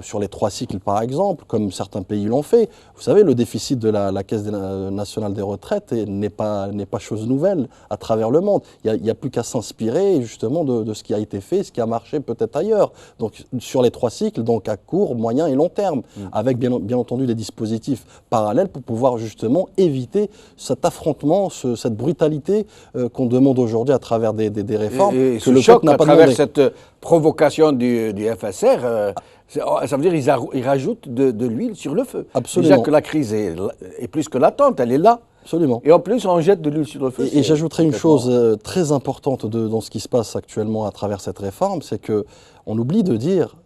sur les 3 cycles par exemple, comme certains pays l'ont fait. Vous savez, le déficit de la Caisse nationale des retraites n'est pas chose nouvelle à travers le monde. Il n'y a plus qu'à s'inspirer justement de ce qui a été fait, ce qui a marché peut-être ailleurs. Donc sur les 3 cycles, donc à court, moyen et long terme, avec bien entendu des dispositifs parallèles pour pouvoir justement éviter cet affrontement, cette brutalité qu'on demande aujourd'hui à travers des réformes. Et que ce le choc peuple n'a à pas travers demandé. cette provocation du FSR, ça veut dire qu'ils rajoutent de l'huile sur le feu. Absolument. Déjà que la crise est plus que latente, elle est là. Absolument. Et en plus, on jette de l'huile sur le feu. Et j'ajouterais une chose très importante dans ce qui se passe actuellement à travers cette réforme, c'est qu'on oublie de dire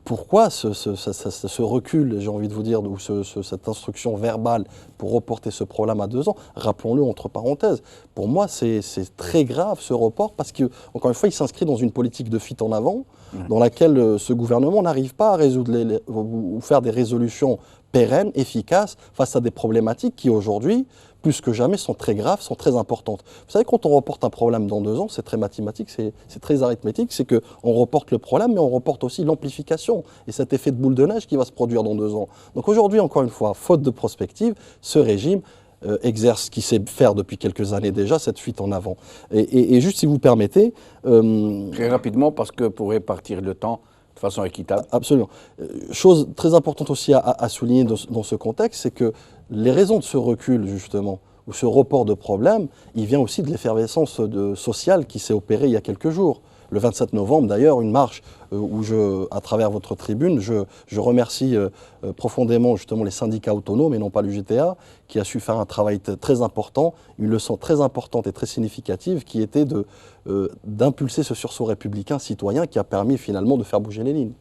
pourquoi ce recul, j'ai envie de vous dire, ou cette instruction verbale pour reporter ce problème à 2 ans. Rappelons-le entre parenthèses. Pour moi, c'est très grave ce report parce que, encore une fois, il s'inscrit dans une politique de fuite en avant dans laquelle ce gouvernement n'arrive pas à résoudre ou faire des résolutions pérennes, efficaces face à des problématiques qui aujourd'hui, plus que jamais, sont très graves, sont très importantes. Vous savez, quand on reporte un problème dans 2 ans, c'est très mathématique, c'est très arithmétique, c'est qu'on reporte le problème, mais on reporte aussi l'amplification et cet effet de boule de neige qui va se produire dans 2 ans. Donc aujourd'hui, encore une fois, faute de prospective, ce régime exerce ce qu'il sait faire depuis quelques années déjà, cette fuite en avant. Et juste si vous permettez... Très rapidement, parce que pour répartir le temps de façon équitable. Absolument. Chose très importante aussi à souligner dans ce contexte, c'est que les raisons de ce recul, justement, ou ce report de problème, il vient aussi de l'effervescence sociale qui s'est opérée il y a quelques jours. Le 27 novembre, d'ailleurs, une marche où à travers votre tribune, je remercie profondément justement les syndicats autonomes et non pas l'UGTA, qui a su faire un travail très important, une leçon très importante et très significative qui était d'impulser ce sursaut républicain citoyen qui a permis finalement de faire bouger les lignes.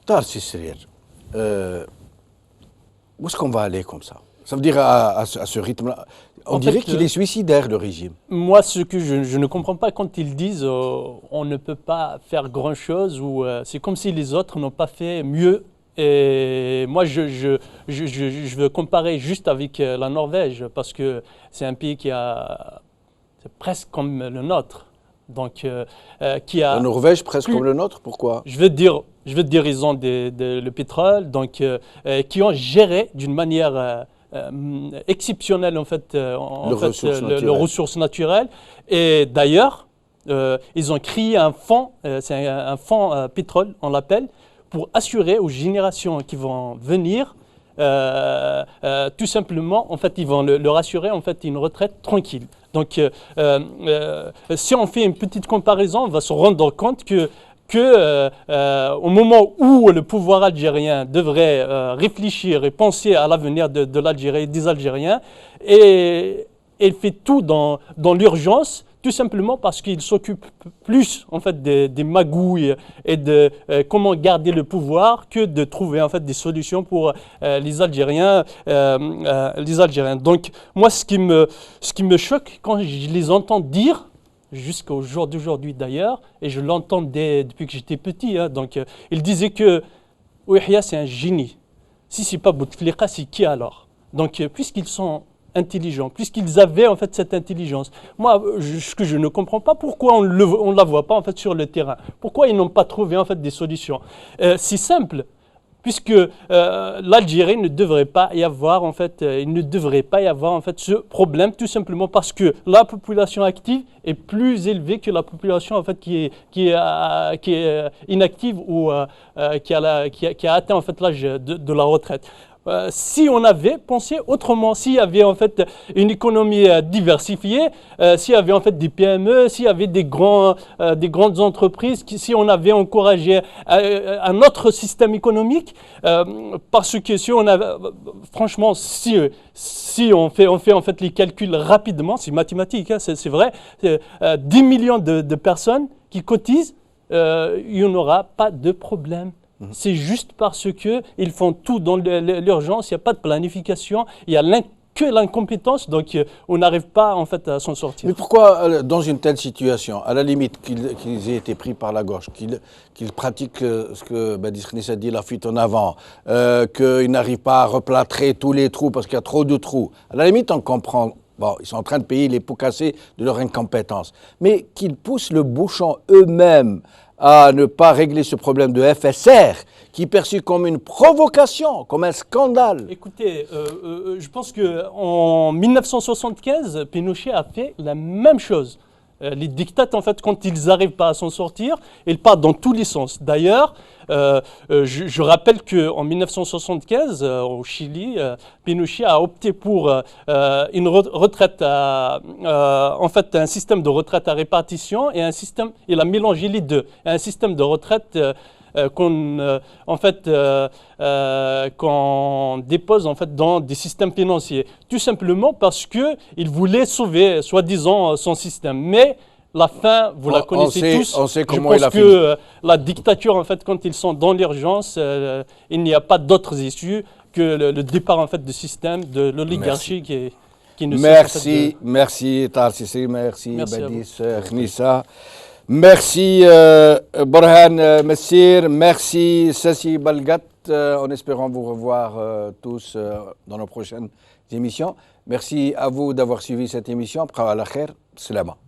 Tar Cicérir, où est-ce qu'on va aller comme ça? Ça veut dire à ce rythme-là, on dirait qu'il est suicidaire, le régime. Moi, ce que je ne comprends pas quand ils disent on ne peut pas faire grand-chose, ou c'est comme si les autres n'ont pas fait mieux. Et moi, je veux comparer juste avec la Norvège, parce que c'est un pays c'est presque comme le nôtre. Donc, qui a la Norvège, presque comme le nôtre, pourquoi? Je veux dire, ils ont le pétrole, donc, qui ont géré d'une manière exceptionnelle en fait, les ressources naturelles. Et d'ailleurs, ils ont créé un fonds, c'est un fonds pétrole, on l'appelle, pour assurer aux générations qui vont venir, tout simplement, en fait, ils vont leur assurer en fait une retraite tranquille. Donc, si on fait une petite comparaison, on va se rendre compte que au moment où le pouvoir algérien devrait réfléchir et penser à l'avenir de l'Algérie et des Algériens, et il fait tout dans l'urgence, tout simplement parce qu'ils s'occupent plus en fait des magouilles et de comment garder le pouvoir que de trouver en fait des solutions pour les Algériens. Donc moi, ce qui me choque quand je les entends dire, jusqu'au jour d'aujourd'hui d'ailleurs, et je l'entends depuis que j'étais petit, hein, donc ils disaient que Ouihia c'est un génie. Si c'est pas Bouteflika, c'est qui alors? Donc puisqu'ils sont intelligents, puisqu'ils avaient en fait cette intelligence. Moi, ce que je ne comprends pas, pourquoi on ne la voit pas en fait sur le terrain. Pourquoi ils n'ont pas trouvé en fait des solutions. C'est simple, puisque l'Algérie ne devrait pas y avoir en fait, il ne devrait pas y avoir en fait ce problème, tout simplement parce que la population active est plus élevée que la population en fait qui est inactive ou qui a atteint en fait l'âge de la retraite. Si on avait pensé autrement, s'il y avait en fait une économie diversifiée, s'il y avait en fait des PME, s'il y avait des grandes entreprises, si on avait encouragé un autre système économique, parce que si on avait, franchement, si on fait en fait les calculs rapidement, c'est mathématique, hein, c'est vrai, 10 millions de personnes qui cotisent, il n'y en aura pas de problème. C'est juste parce qu'ils font tout dans l'urgence, il n'y a pas de planification, il n'y a que l'incompétence, donc on n'arrive pas en fait à s'en sortir. Mais pourquoi, dans une telle situation, à la limite qu'ils aient été pris par la gauche, qu'ils pratiquent ce que Badis Khnissa dit, la fuite en avant, qu'ils n'arrivent pas à replâtrer tous les trous parce qu'il y a trop de trous, à la limite on comprend. Bon, ils sont en train de payer les pots cassés de leur incompétence. Mais qu'ils poussent le bouchon eux-mêmes à ne pas régler ce problème de FSR, qui est perçu comme une provocation, comme un scandale. Écoutez, je pense qu'en 1975, Pinochet a fait la même chose. Les dictats, en fait, quand ils n'arrivent pas à s'en sortir, ils partent dans tous les sens. D'ailleurs, je rappelle qu'en 1975, au Chili, Pinochet a opté pour une retraite, en fait, un système de retraite à répartition et il a mélangé les deux. Un système de retraite qu'on dépose en fait dans des systèmes financiers, tout simplement parce que il voulait sauver, soi-disant, son système. Mais la fin, vous la connaissez tous. On sait comment je pense que la dictature, en fait, quand ils sont dans l'urgence, il n'y a pas d'autres issues que le départ en fait du système, de l'oligarchie qui ne Merci Tahar Sissi, merci Badis Khnissa. Merci Borhan Messir, merci Sassi Balgat, en espérant vous revoir tous dans nos prochaines émissions. Merci à vous d'avoir suivi cette émission. Bqa ala khair, salama.